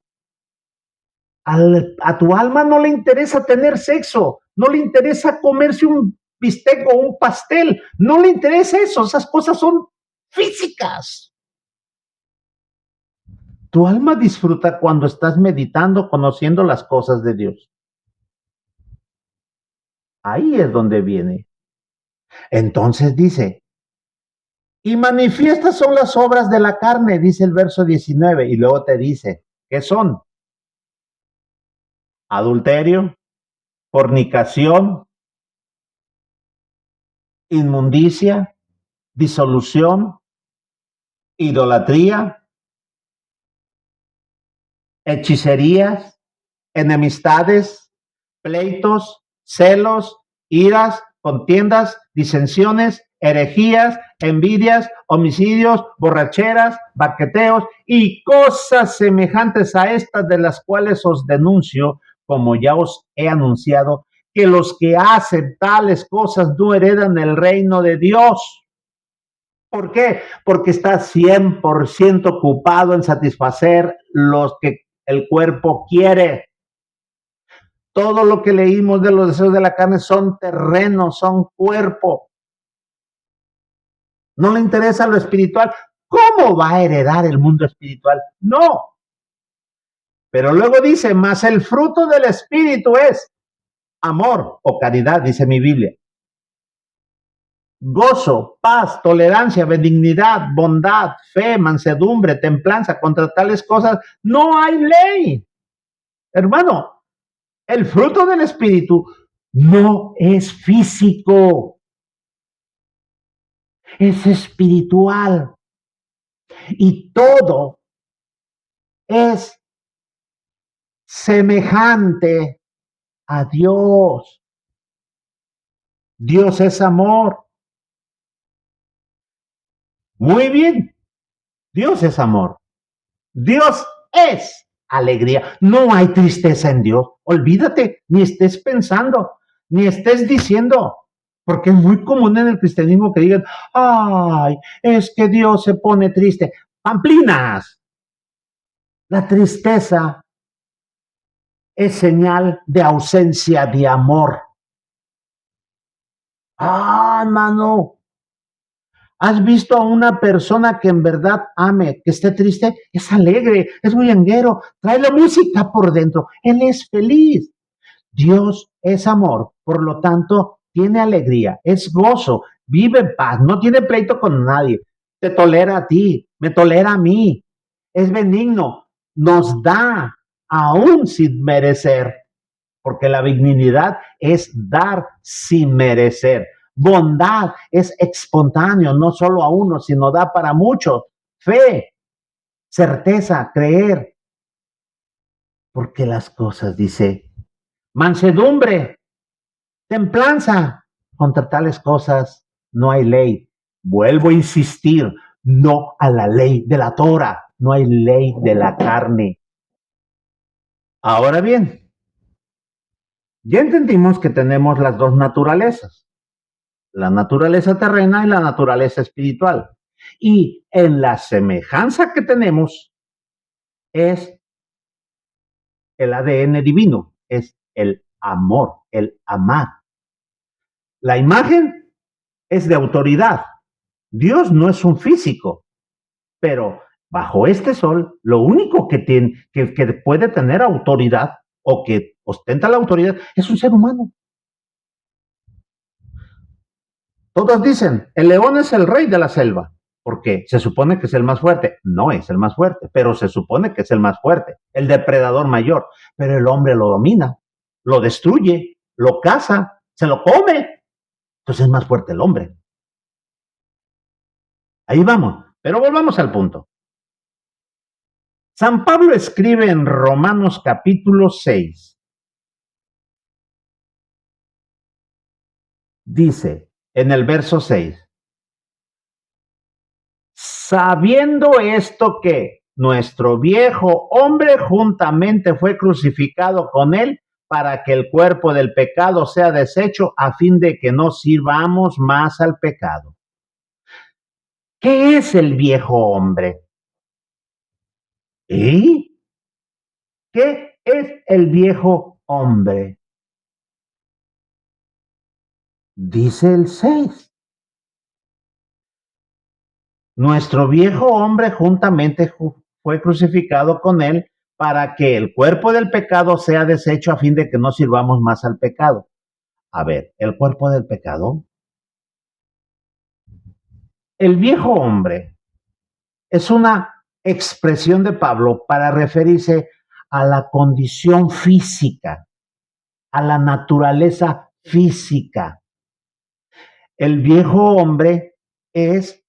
A tu alma no le interesa tener sexo, no le interesa comerse un bistec o un pastel, no le interesa eso, esas cosas son físicas. Tu alma disfruta cuando estás meditando, conociendo las cosas de Dios. Ahí es donde viene. Entonces dice, y manifiestas son las obras de la carne, dice el verso 19, y luego te dice, ¿Qué son? Adulterio, fornicación, inmundicia, disolución, idolatría, hechicerías, enemistades, pleitos, celos, iras, contiendas, disensiones, herejías, envidias, homicidios, borracheras, baqueteos y cosas semejantes a estas, de las cuales os denuncio, como ya os he anunciado, que los que hacen tales cosas no heredan el reino de Dios. ¿Por qué? Porque está 100% ocupado en satisfacer los que el cuerpo quiere. Todo lo que leímos de los deseos de la carne son terrenos, son cuerpo. No le interesa lo espiritual. ¿Cómo va a heredar el mundo espiritual? No. Pero luego dice, más el fruto del espíritu es amor o caridad, dice mi Biblia. Gozo, paz, tolerancia, benignidad, bondad, fe, mansedumbre, templanza. Contra tales cosas no hay ley. Hermano, el fruto del espíritu no es físico, es espiritual. Y todo es semejante a Dios. Dios es amor. Muy bien, Dios es amor. Dios es alegría. No hay tristeza en Dios. Olvídate, ni estés pensando, ni estés diciendo, porque es muy común en el cristianismo que digan, ay, es que Dios se pone triste. Pamplinas. La tristeza es señal de ausencia de amor. Ah, hermano, ¿has visto a una persona que en verdad ame, que esté triste? Es alegre, es bullanguero, trae la música por dentro. Él es feliz. Dios es amor, por lo tanto, tiene alegría, es gozo, vive en paz, no tiene pleito con nadie. Te tolera a ti, me tolera a mí. Es benigno, nos da aún sin merecer, porque la benignidad es dar sin merecer. Bondad es espontáneo, no solo a uno, sino da para muchos. Fe, certeza, creer, porque las cosas, dice, mansedumbre, templanza. Contra tales cosas no hay ley. Vuelvo a insistir, no a la ley de la Torah, no hay ley de la carne. Ahora bien, ya entendimos que tenemos las dos naturalezas, la naturaleza terrena y la naturaleza espiritual. Y en la semejanza que tenemos es el ADN divino, es el amor, el amar. La imagen es de autoridad. Dios no es un físico, pero bajo este sol, lo único que puede tener autoridad o que ostenta la autoridad es un ser humano. Todos dicen, el león es el rey de la selva, porque se supone que es el más fuerte. No es el más fuerte, pero se supone que es el más fuerte, el depredador mayor. Pero el hombre lo domina, lo destruye, lo caza, se lo come. Entonces es más fuerte el hombre. Ahí vamos, pero volvamos al punto. San Pablo escribe en Romanos capítulo 6. Dice en el verso 6, sabiendo esto que nuestro viejo hombre juntamente fue crucificado con él para que el cuerpo del pecado sea deshecho a fin de que no sirvamos más al pecado. ¿Qué es el viejo hombre? ¿Y qué es el viejo hombre? Dice el 6. Nuestro viejo hombre juntamente fue crucificado con él para que el cuerpo del pecado sea deshecho a fin de que no sirvamos más al pecado. A ver, el cuerpo del pecado. El viejo hombre es una expresión de Pablo para referirse a la condición física, a la naturaleza física. El viejo hombre es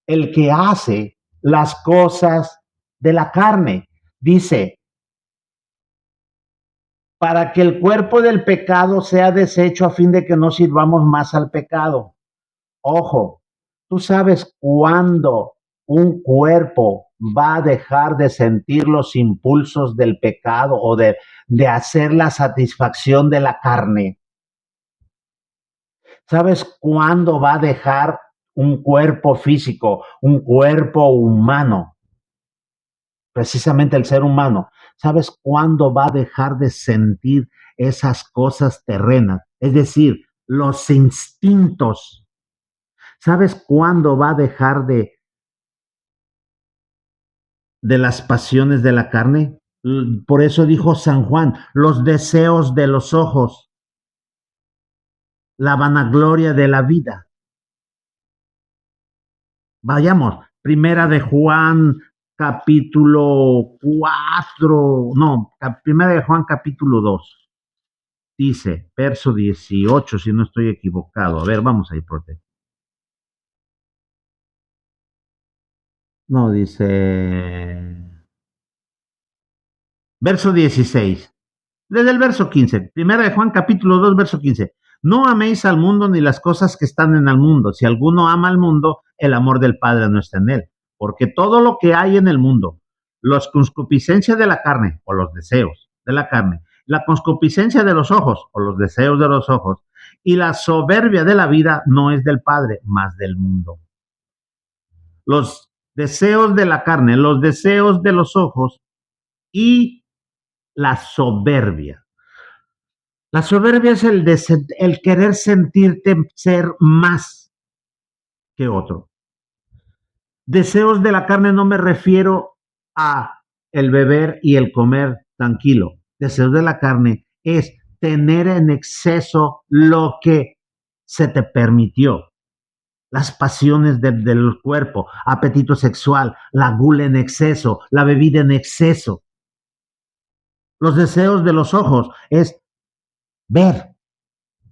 el que hace las cosas de la carne. Dice, para que el cuerpo del pecado sea deshecho a fin de que no sirvamos más al pecado. Ojo, tú sabes cuándo un cuerpo va a dejar de sentir los impulsos del pecado o de hacer la satisfacción de la carne. ¿Sabes cuándo va a dejar un cuerpo físico, un cuerpo humano, precisamente el ser humano? ¿Sabes cuándo va a dejar de sentir esas cosas terrenas? Es decir, los instintos. ¿Sabes cuándo va a dejar de las pasiones de la carne? Por eso dijo San Juan, los deseos de los ojos, la vanagloria de la vida. Vayamos, primera de Juan, capítulo 4, no, primera de Juan, capítulo 2. Dice, verso 18, si no estoy equivocado. A ver, vamos ahí, prote. No, dice, verso 16. Desde el verso 15, primera de Juan capítulo 2, verso 15. No améis al mundo ni las cosas que están en el mundo. Si alguno ama al mundo, el amor del Padre no está en él. Porque todo lo que hay en el mundo, la concupiscencia de la carne o los deseos de la carne, la concupiscencia de los ojos o los deseos de los ojos y la soberbia de la vida no es del Padre, más del mundo. Los deseos de la carne, los deseos de los ojos y la soberbia. La soberbia es el querer sentirte ser más que otro. Deseos de la carne no me refiero a el beber y el comer tranquilo. Deseos de la carne es tener en exceso lo que se te permitió. Las pasiones del cuerpo, apetito sexual, la gula en exceso, la bebida en exceso. Los deseos de los ojos es ver.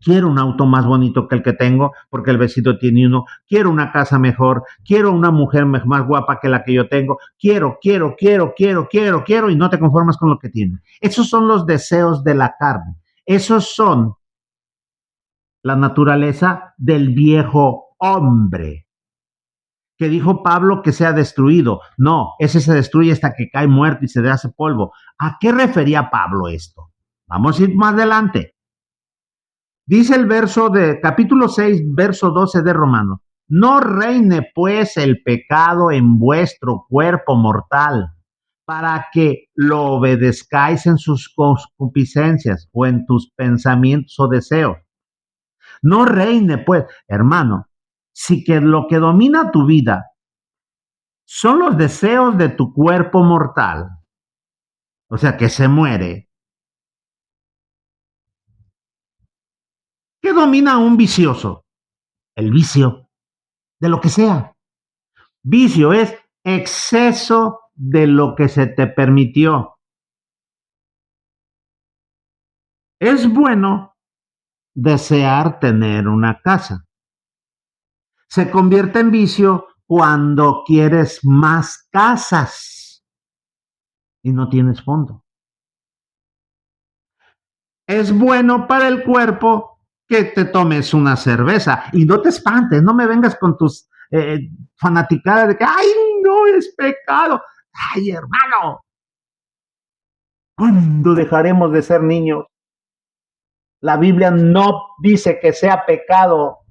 Quiero un auto más bonito que el que tengo porque el vecino tiene uno. Quiero una casa mejor. Quiero una mujer más guapa que la que yo tengo. Quiero y no te conformas con lo que tienes. Esos son los deseos de la carne. Esos son la naturaleza del viejo hombre. Que dijo Pablo que sea destruido. No, ese se destruye hasta que cae muerto y se hace polvo. ¿A qué refería Pablo esto? Vamos a ir más adelante. Dice el verso de capítulo 6, verso 12 de Romanos, no reine pues el pecado en vuestro cuerpo mortal, para que lo obedezcáis en sus concupiscencias o en tus pensamientos o deseos. No reine pues, hermano, si que lo que domina tu vida son los deseos de tu cuerpo mortal, o sea, que se muere. ¿Qué domina a un vicioso? El vicio, de lo que sea. Vicio es exceso de lo que se te permitió. Es bueno desear tener una casa. Se convierte en vicio cuando quieres más casas y no tienes fondo. Es bueno para el cuerpo que te tomes una cerveza y no te espantes, no me vengas con tus fanaticadas de que, ay, no, es pecado. Ay, hermano, ¿cuándo dejaremos de ser niños? La Biblia no dice que sea pecado.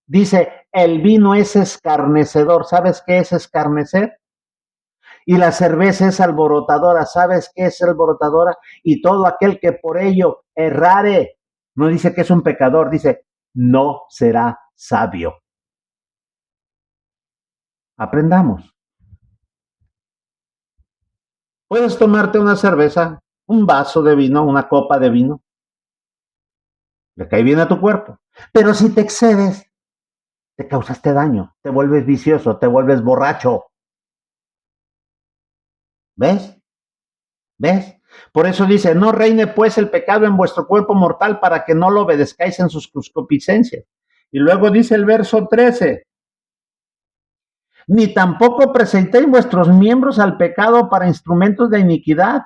Dice, el vino es escarnecedor. ¿Sabes qué es escarnecer? Y la cerveza es alborotadora. ¿Sabes qué es alborotadora? Y todo aquel que por ello errare, no dice que es un pecador, dice, no será sabio. Aprendamos. Puedes tomarte una cerveza, un vaso de vino, una copa de vino. Le cae bien a tu cuerpo. Pero si te excedes, te causaste daño, te vuelves vicioso, te vuelves borracho. ¿Ves? ¿Ves? Por eso dice, no reine pues el pecado en vuestro cuerpo mortal para que no lo obedezcáis en sus concupiscencias. Y luego dice el verso 13, ni tampoco presentéis vuestros miembros al pecado para instrumentos de iniquidad.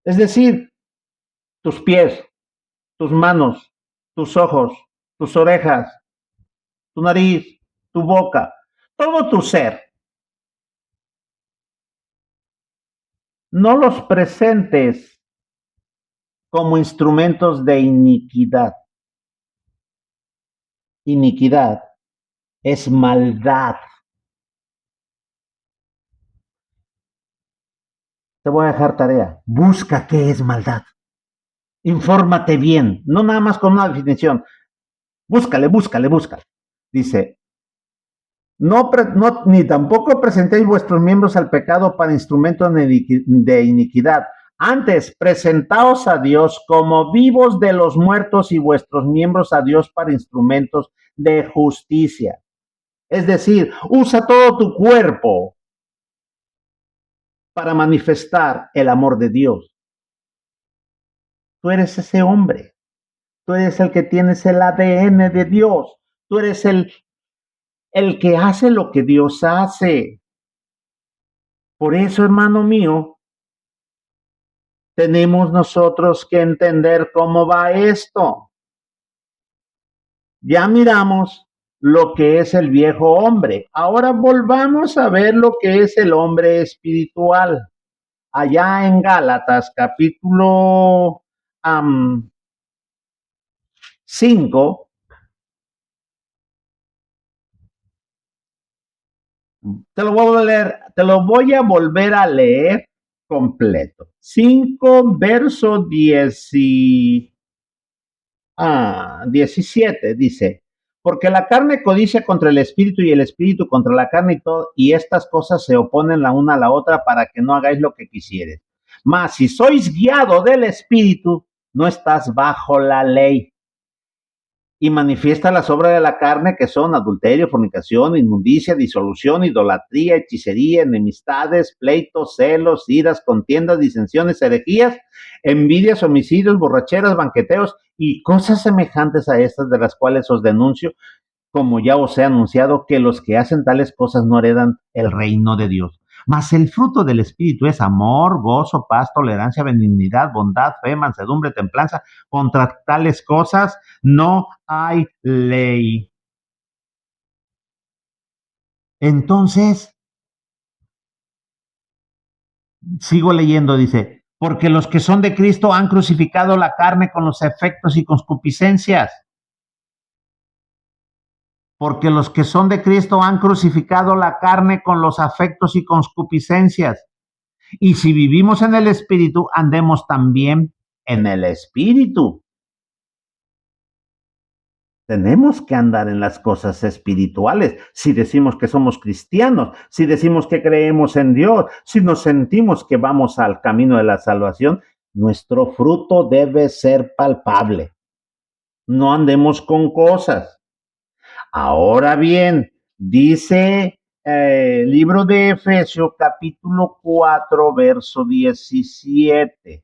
Es decir, tus pies, tus manos, tus ojos, tus orejas, tu nariz, tu boca, todo tu ser. No los presentes como instrumentos de iniquidad. Iniquidad es maldad. Te voy a dejar tarea. Busca qué es maldad. Infórmate bien, no nada más con una definición. Búscale. Dice, ni tampoco presentéis vuestros miembros al pecado para instrumentos de iniquidad. Antes, presentaos a Dios como vivos de los muertos y vuestros miembros a Dios para instrumentos de justicia. Es decir, usa todo tu cuerpo para manifestar el amor de Dios. Tú eres ese hombre. Tú eres el que tienes el ADN de Dios. Tú eres el que hace lo que Dios hace. Por eso, hermano mío, tenemos nosotros que entender cómo va esto. Ya miramos lo que es el viejo hombre. Ahora volvamos a ver lo que es el hombre espiritual. Allá en Gálatas, capítulo 5, te lo voy a volver a leer completo. 5, verso 17 dice, porque la carne codicia contra el espíritu y el espíritu contra la carne y estas cosas se oponen la una a la otra para que no hagáis lo que quisieres. Mas si sois guiado del espíritu, no estás bajo la ley. Y manifiesta las obras de la carne que son adulterio, fornicación, inmundicia, disolución, idolatría, hechicería, enemistades, pleitos, celos, iras, contiendas, disensiones, herejías, envidias, homicidios, borracheras, banqueteos y cosas semejantes a estas, de las cuales os denuncio, como ya os he anunciado, que los que hacen tales cosas no heredan el reino de Dios. Mas el fruto del Espíritu es amor, gozo, paz, tolerancia, benignidad, bondad, fe, mansedumbre, templanza. Contra tales cosas no hay ley. Entonces, sigo leyendo, dice, porque los que son de Cristo han crucificado la carne con los efectos y concupiscencias. Porque los que son de Cristo han crucificado la carne con los afectos y concupiscencias. Y si vivimos en el Espíritu, andemos también en el Espíritu. Tenemos que andar en las cosas espirituales. Si decimos que somos cristianos, si decimos que creemos en Dios, si nos sentimos que vamos al camino de la salvación, nuestro fruto debe ser palpable. No andemos con cosas. Ahora bien, dice el libro de Efesios capítulo 4, verso 17.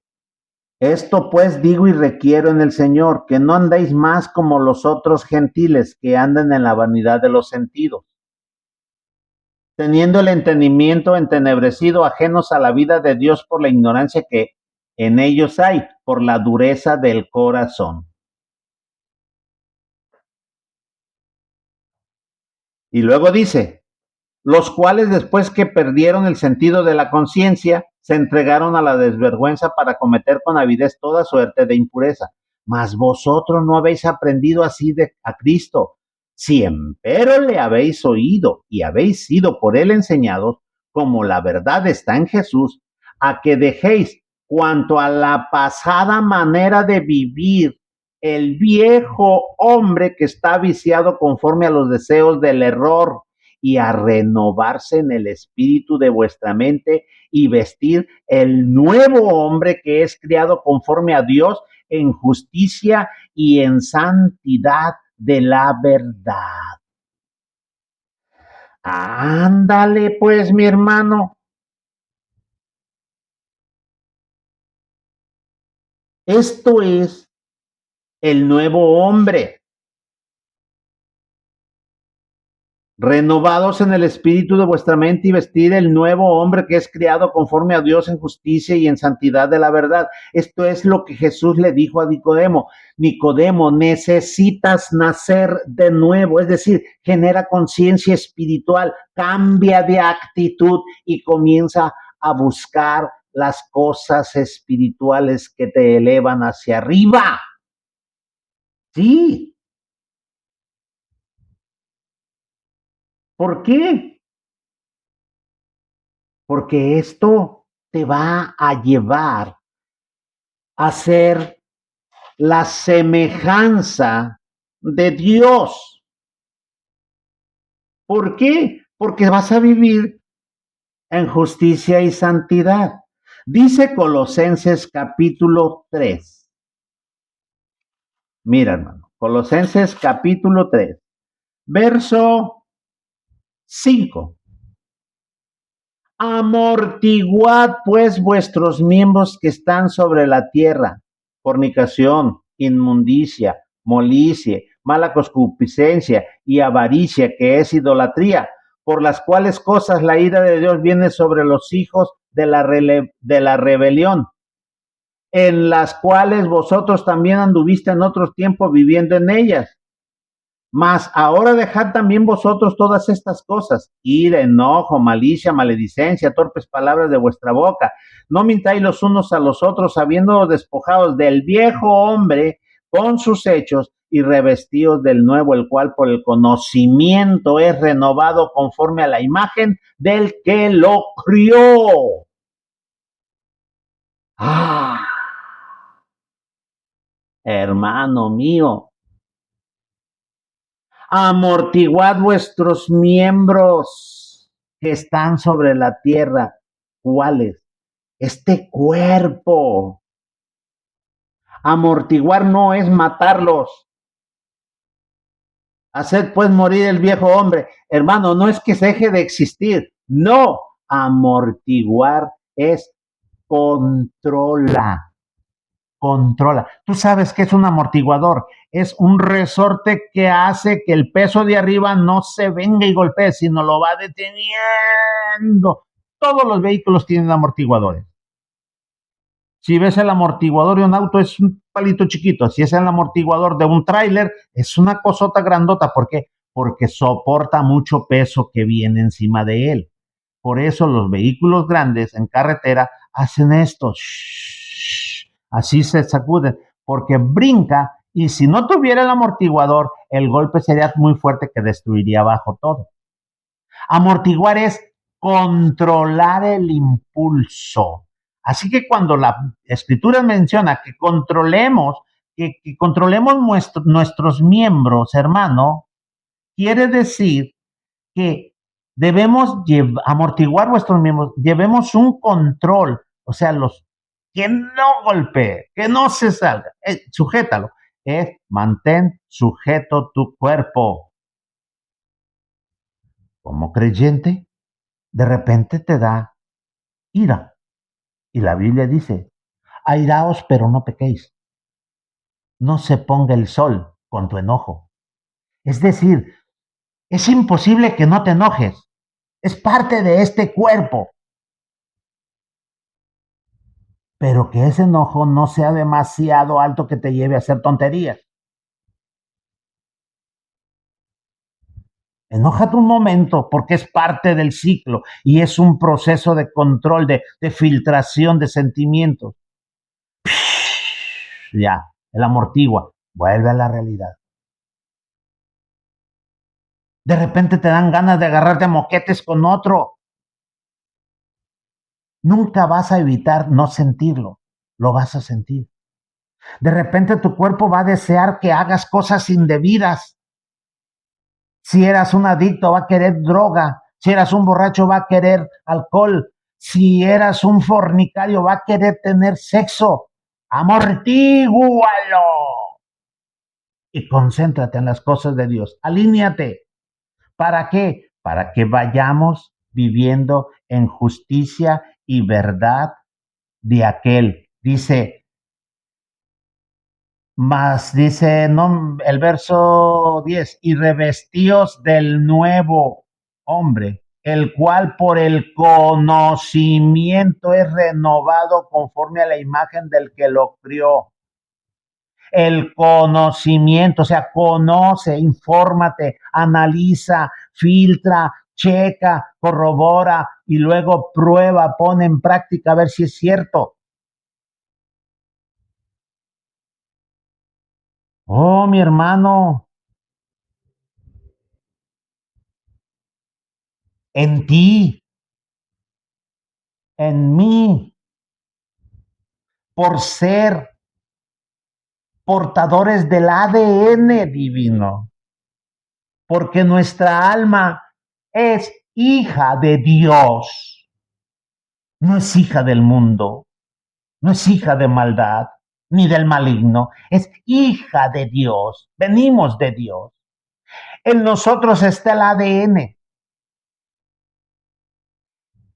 Esto pues digo y requiero en el Señor, que no andéis más como los otros gentiles que andan en la vanidad de los sentidos, teniendo el entendimiento entenebrecido, ajenos a la vida de Dios por la ignorancia que en ellos hay, por la dureza del corazón. Y luego dice, los cuales después que perdieron el sentido de la conciencia, se entregaron a la desvergüenza para cometer con avidez toda suerte de impureza. Mas vosotros no habéis aprendido así a Cristo. Si empero le habéis oído y habéis sido por él enseñados, como la verdad está en Jesús, a que dejéis cuanto a la pasada manera de vivir, el viejo hombre que está viciado conforme a los deseos del error, y a renovarse en el espíritu de vuestra mente y vestir el nuevo hombre que es criado conforme a Dios en justicia y en santidad de la verdad. Ándale pues, mi hermano. Esto es el nuevo hombre. Renovados en el espíritu de vuestra mente y vestir el nuevo hombre que es criado conforme a Dios en justicia y en santidad de la verdad. Esto es lo que Jesús le dijo a Nicodemo. Nicodemo, necesitas nacer de nuevo, es decir, genera conciencia espiritual, cambia de actitud y comienza a buscar las cosas espirituales que te elevan hacia arriba. Sí. ¿Por qué? Porque esto te va a llevar a ser la semejanza de Dios. ¿Por qué? Porque vas a vivir en justicia y santidad. Dice Colosenses capítulo 3. Mira, hermano, Colosenses capítulo 3, verso 5. Amortiguad pues vuestros miembros que están sobre la tierra: fornicación, inmundicia, molicie, mala concupiscencia y avaricia, que es idolatría, por las cuales cosas la ira de Dios viene sobre los hijos de la rebelión, en las cuales vosotros también anduviste en otro tiempo viviendo en ellas. Mas ahora dejad también vosotros todas estas cosas: ira, enojo, malicia, maledicencia, torpes palabras de vuestra boca. No mintáis los unos a los otros, habiendo despojados del viejo hombre con sus hechos y revestidos del nuevo, el cual por el conocimiento es renovado conforme a la imagen del que lo crió. Ah, hermano mío, amortiguad vuestros miembros que están sobre la tierra. ¿Cuáles? Este cuerpo. Amortiguar no es matarlos. Hacer pues morir el viejo hombre. Hermano, no es que se deje de existir. No. Amortiguar es controla. Controla. Tú sabes que es un amortiguador, es un resorte que hace que el peso de arriba no se venga y golpee, sino lo va deteniendo. Todos los vehículos tienen amortiguadores. Si ves el amortiguador de un auto, es un palito chiquito. Si es el amortiguador de un tráiler, es una cosota grandota. ¿Por qué? Porque soporta mucho peso que viene encima de él. Por eso los vehículos grandes en carretera hacen esto. Así se sacuden, porque brinca, y si no tuviera el amortiguador, el golpe sería muy fuerte que destruiría abajo todo. Amortiguar es controlar el impulso. Así que cuando la escritura menciona que controlemos nuestros miembros, hermano, quiere decir que debemos amortiguar nuestros miembros, llevemos un control, o sea, que no golpee, que no se salga, sujétalo, mantén sujeto tu cuerpo. Como creyente, de repente te da ira, y la Biblia dice: airaos, pero no pequéis, no se ponga el sol con tu enojo. Es decir, es imposible que no te enojes, es parte de este cuerpo. Pero que ese enojo no sea demasiado alto que te lleve a hacer tonterías. Enójate un momento, porque es parte del ciclo y es un proceso de control, de filtración de sentimientos. Ya, el amortigua, vuelve a la realidad. De repente te dan ganas de agarrarte a moquetes con otro. Nunca vas a evitar no sentirlo, lo vas a sentir. De repente tu cuerpo va a desear que hagas cosas indebidas. Si eras un adicto, va a querer droga. Si eras un borracho, va a querer alcohol. Si eras un fornicario, va a querer tener sexo. Amortígualo y concéntrate en las cosas de Dios. Alíñate. ¿Para qué? Para que vayamos viviendo en justicia y verdad de aquel. Dice, Mas dice no, el verso 10, y revestíos del nuevo hombre, el cual por el conocimiento es renovado conforme a la imagen del que lo crió. El conocimiento, o sea, conoce, infórmate, analiza, filtra, checa, corrobora y luego prueba, pone en práctica a ver si es cierto. Oh, mi hermano, en ti, en mí, por ser portadores del ADN divino, porque nuestra alma es hija de Dios, no es hija del mundo, no es hija de maldad, ni del maligno, es hija de Dios, venimos de Dios. En nosotros está el ADN.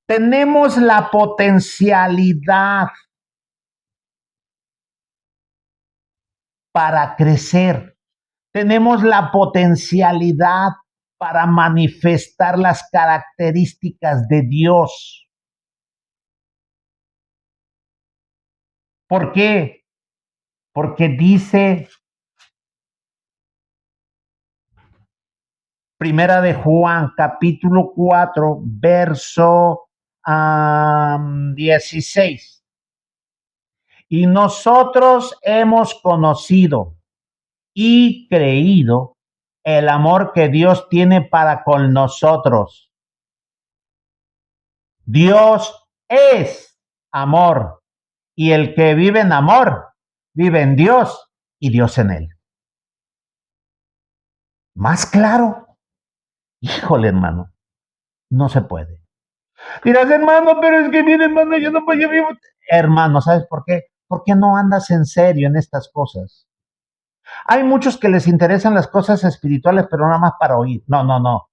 Tenemos la potencialidad para crecer. Tenemos la potencialidad para manifestar las características de Dios. ¿Por qué? Porque dice Primera de Juan, capítulo 4, verso 16. Y nosotros hemos conocido y creído el amor que Dios tiene para con nosotros. Dios es amor y el que vive en amor vive en Dios y Dios en él. Más claro, híjole hermano, no se puede. Dirás, hermano, pero es que mire, hermano, yo no puedo, yo vivo. Hermano, ¿sabes por qué? Porque no andas en serio en estas cosas. Hay muchos que les interesan las cosas espirituales, pero nada más para oír. No, no, no.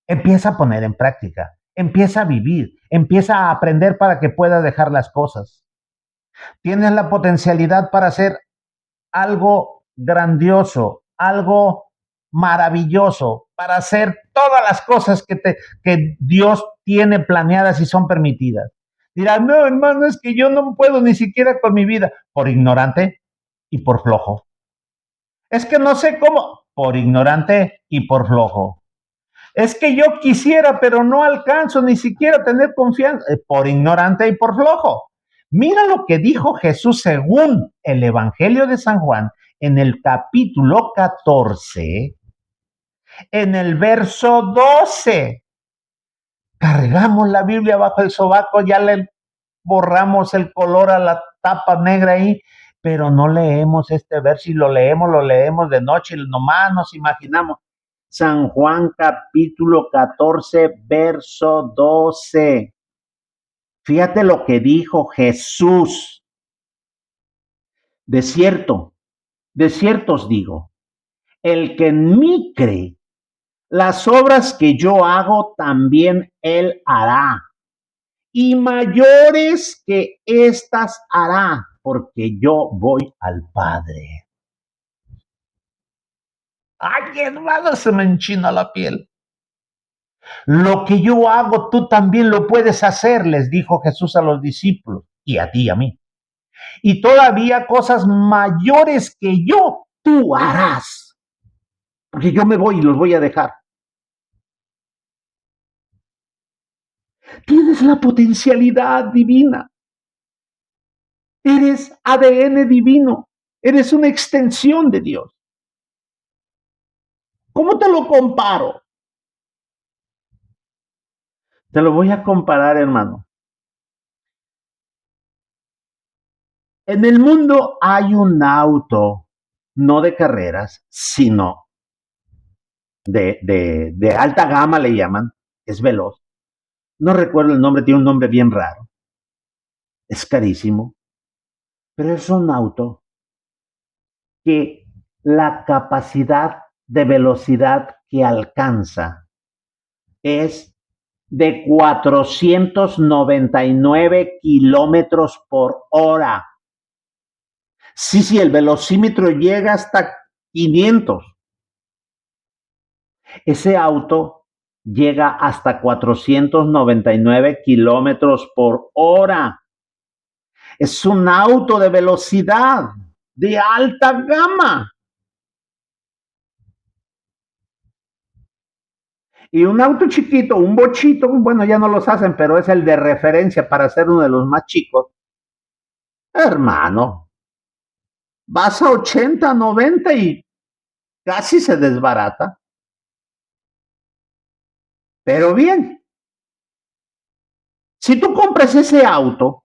Empieza a poner en práctica, empieza a vivir, empieza a aprender para que pueda dejar las cosas. Tienes la potencialidad para hacer algo grandioso, algo maravilloso, para hacer todas las cosas que Dios tiene planeadas y son permitidas. Dirás, no, hermano, es que yo no puedo ni siquiera con mi vida, por ignorante y por flojo. Es que no sé cómo, por ignorante y por flojo. Es que yo quisiera, pero no alcanzo ni siquiera a tener confianza, por ignorante y por flojo. Mira lo que dijo Jesús según el Evangelio de San Juan en el capítulo 14, en el verso 12. Cargamos la Biblia bajo el sobaco, ya le borramos el color a la tapa negra ahí, pero no leemos este verso y lo leemos de noche y nomás nos imaginamos. San Juan capítulo 14, verso 12. Fíjate lo que dijo Jesús. De cierto os digo, el que en mí cree, las obras que yo hago también él hará. Y mayores que estas hará, porque yo voy al Padre. Ay, hermano, se me enchina la piel. Lo que yo hago, tú también lo puedes hacer, les dijo Jesús a los discípulos y a ti y a mí. Y todavía cosas mayores que yo, tú harás. Porque yo me voy y los voy a dejar. Tienes la potencialidad divina. Eres ADN divino. Eres una extensión de Dios. ¿Cómo te lo comparo? Te lo voy a comparar, hermano. En el mundo hay un auto, no de carreras, sino de alta gama, le llaman, es veloz. No recuerdo el nombre, tiene un nombre bien raro. Es carísimo, pero es un auto que la capacidad de velocidad que alcanza es de 499 kilómetros por hora. Sí, sí, el velocímetro llega hasta 500. Ese auto llega hasta 499 kilómetros por hora. Es un auto de velocidad, de alta gama. Y un auto chiquito, un bochito, bueno, ya no los hacen, pero es el de referencia para ser uno de los más chicos. Hermano, vas a 80, 90 y casi se desbarata. Pero bien, si tú compras ese auto,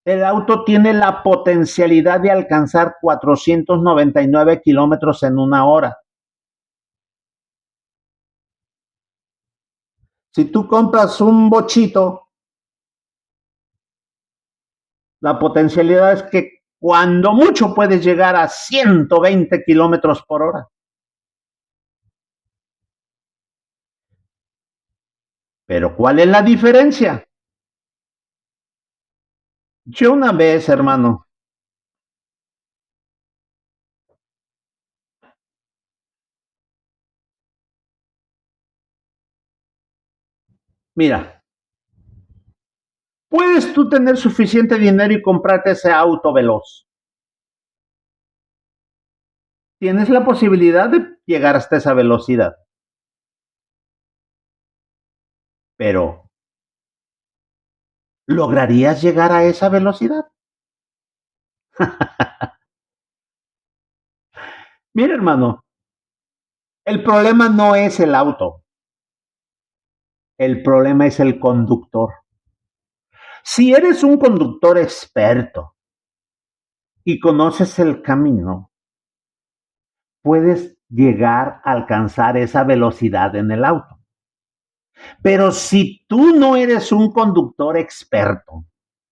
el auto tiene la potencialidad de alcanzar 499 kilómetros en una hora. Si tú compras un bochito, la potencialidad es que cuando mucho puedes llegar a 120 kilómetros por hora. Pero ¿cuál es la diferencia? Yo una vez, hermano, mira, puedes tú tener suficiente dinero y comprarte ese auto veloz. Tienes la posibilidad de llegar hasta esa velocidad. Pero, ¿lograrías llegar a esa velocidad? Mira, hermano, el problema no es el auto, el problema es el conductor. Si eres un conductor experto y conoces el camino, puedes llegar a alcanzar esa velocidad en el auto. Pero si tú no eres un conductor experto,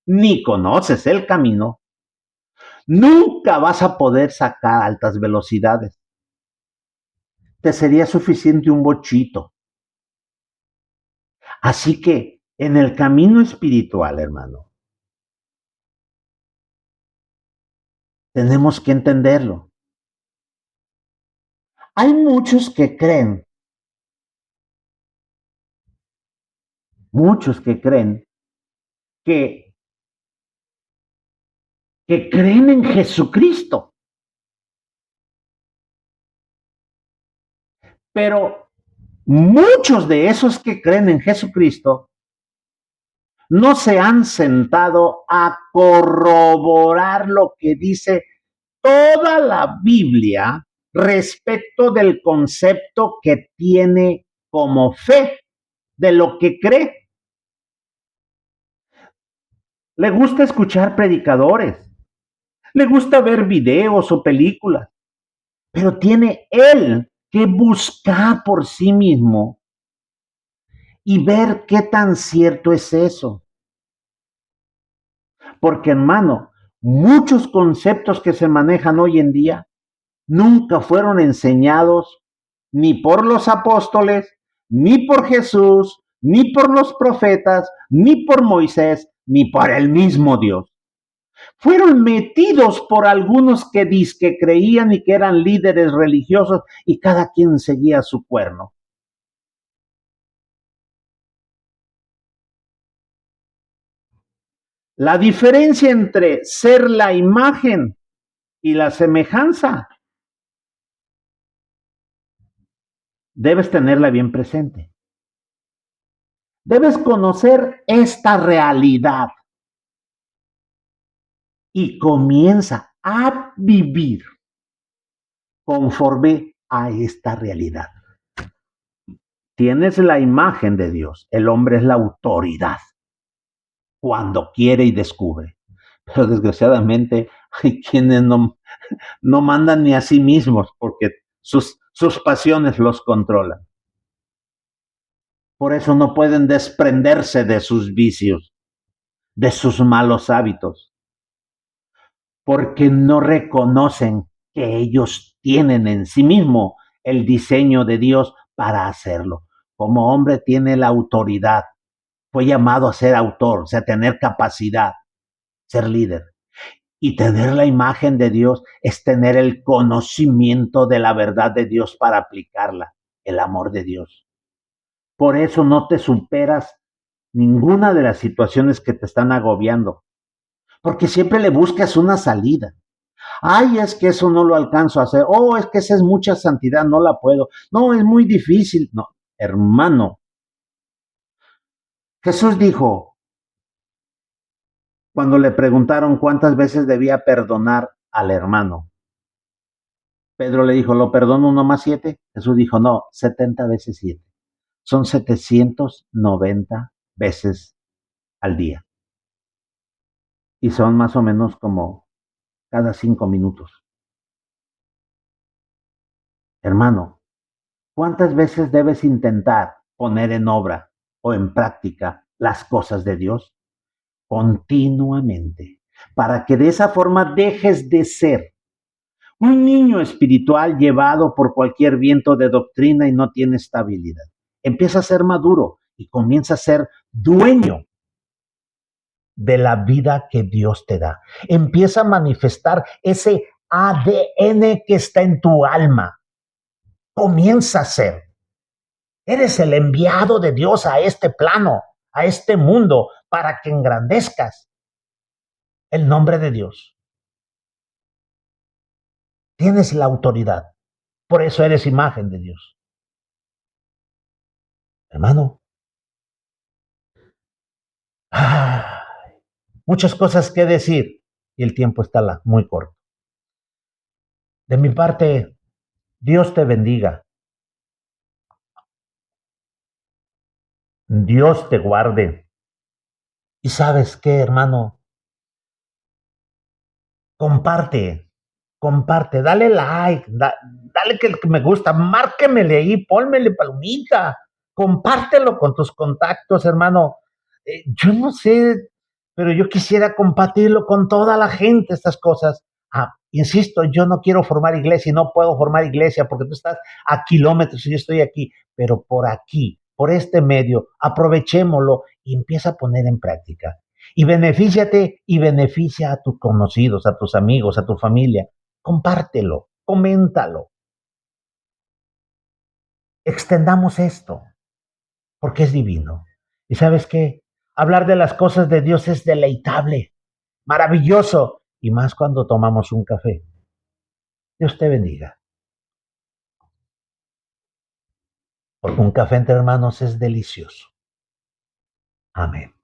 ni conoces el camino, nunca vas a poder sacar altas velocidades. Te sería suficiente un bochito. Así que en el camino espiritual, hermano, tenemos que entenderlo. Hay muchos que creen que, que creen en Jesucristo, pero muchos de esos que creen en Jesucristo no se han sentado a corroborar lo que dice toda la Biblia respecto del concepto que tiene como fe, de lo que cree. Le gusta escuchar predicadores, le gusta ver videos o películas, pero tiene él que buscar por sí mismo y ver qué tan cierto es eso. Porque, hermano, muchos conceptos que se manejan hoy en día nunca fueron enseñados ni por los apóstoles, ni por Jesús, ni por los profetas, ni por Moisés, ni por el mismo Dios. Fueron metidos por algunos que dizque creían y que eran líderes religiosos y cada quien seguía su cuerno. La diferencia entre ser la imagen y la semejanza debes tenerla bien presente. Debes conocer esta realidad y comienza a vivir conforme a esta realidad. Tienes la imagen de Dios, el hombre es la autoridad cuando quiere y descubre. Pero desgraciadamente hay quienes no mandan ni a sí mismos porque sus pasiones los controlan. Por eso no pueden desprenderse de sus vicios, de sus malos hábitos, porque no reconocen que ellos tienen en sí mismo el diseño de Dios para hacerlo. Como hombre tiene la autoridad, fue llamado a ser autor, o sea, tener capacidad, ser líder. Y tener la imagen de Dios es tener el conocimiento de la verdad de Dios para aplicarla, el amor de Dios. Por eso no te superas ninguna de las situaciones que te están agobiando, porque siempre le buscas una salida. Ay, es que eso no lo alcanzo a hacer. Oh, es que esa es mucha santidad, no la puedo. No, es muy difícil. No, hermano. Jesús dijo, cuando le preguntaron cuántas veces debía perdonar al hermano, Pedro le dijo, ¿lo perdono nomás 7? Jesús dijo, no, 70 veces 7. Son 790 veces al día. Y son más o menos como cada 5 minutos. Hermano, ¿cuántas veces debes intentar poner en obra o en práctica las cosas de Dios? Continuamente, para que de esa forma dejes de ser un niño espiritual llevado por cualquier viento de doctrina y no tiene estabilidad. Empieza a ser maduro y comienza a ser dueño de la vida que Dios te da. Empieza a manifestar ese ADN que está en tu alma. Comienza a ser. Eres el enviado de Dios a este plano, a este mundo, para que engrandezcas el nombre de Dios. Tienes la autoridad. Por eso eres imagen de Dios. Hermano, muchas cosas que decir y el tiempo está muy corto. De mi parte, Dios te bendiga. Dios te guarde. Y sabes qué, hermano, comparte, dale like, dale que me gusta, márquemele ahí, pónmele palomita, compártelo con tus contactos, hermano. Yo no sé, pero yo quisiera compartirlo con toda la gente, estas cosas. Insisto, yo no quiero formar iglesia y no puedo formar iglesia porque tú estás a kilómetros y yo estoy aquí, pero por aquí, por este medio, aprovechémoslo y empieza a poner en práctica. Y benefíciate y beneficia a tus conocidos, a tus amigos, a tu familia. Compártelo, coméntalo. Extendamos esto, porque es divino. ¿Y sabes qué? Hablar de las cosas de Dios es deleitable, maravilloso, y más cuando tomamos un café. Dios te bendiga. Porque un café entre hermanos es delicioso. Amén.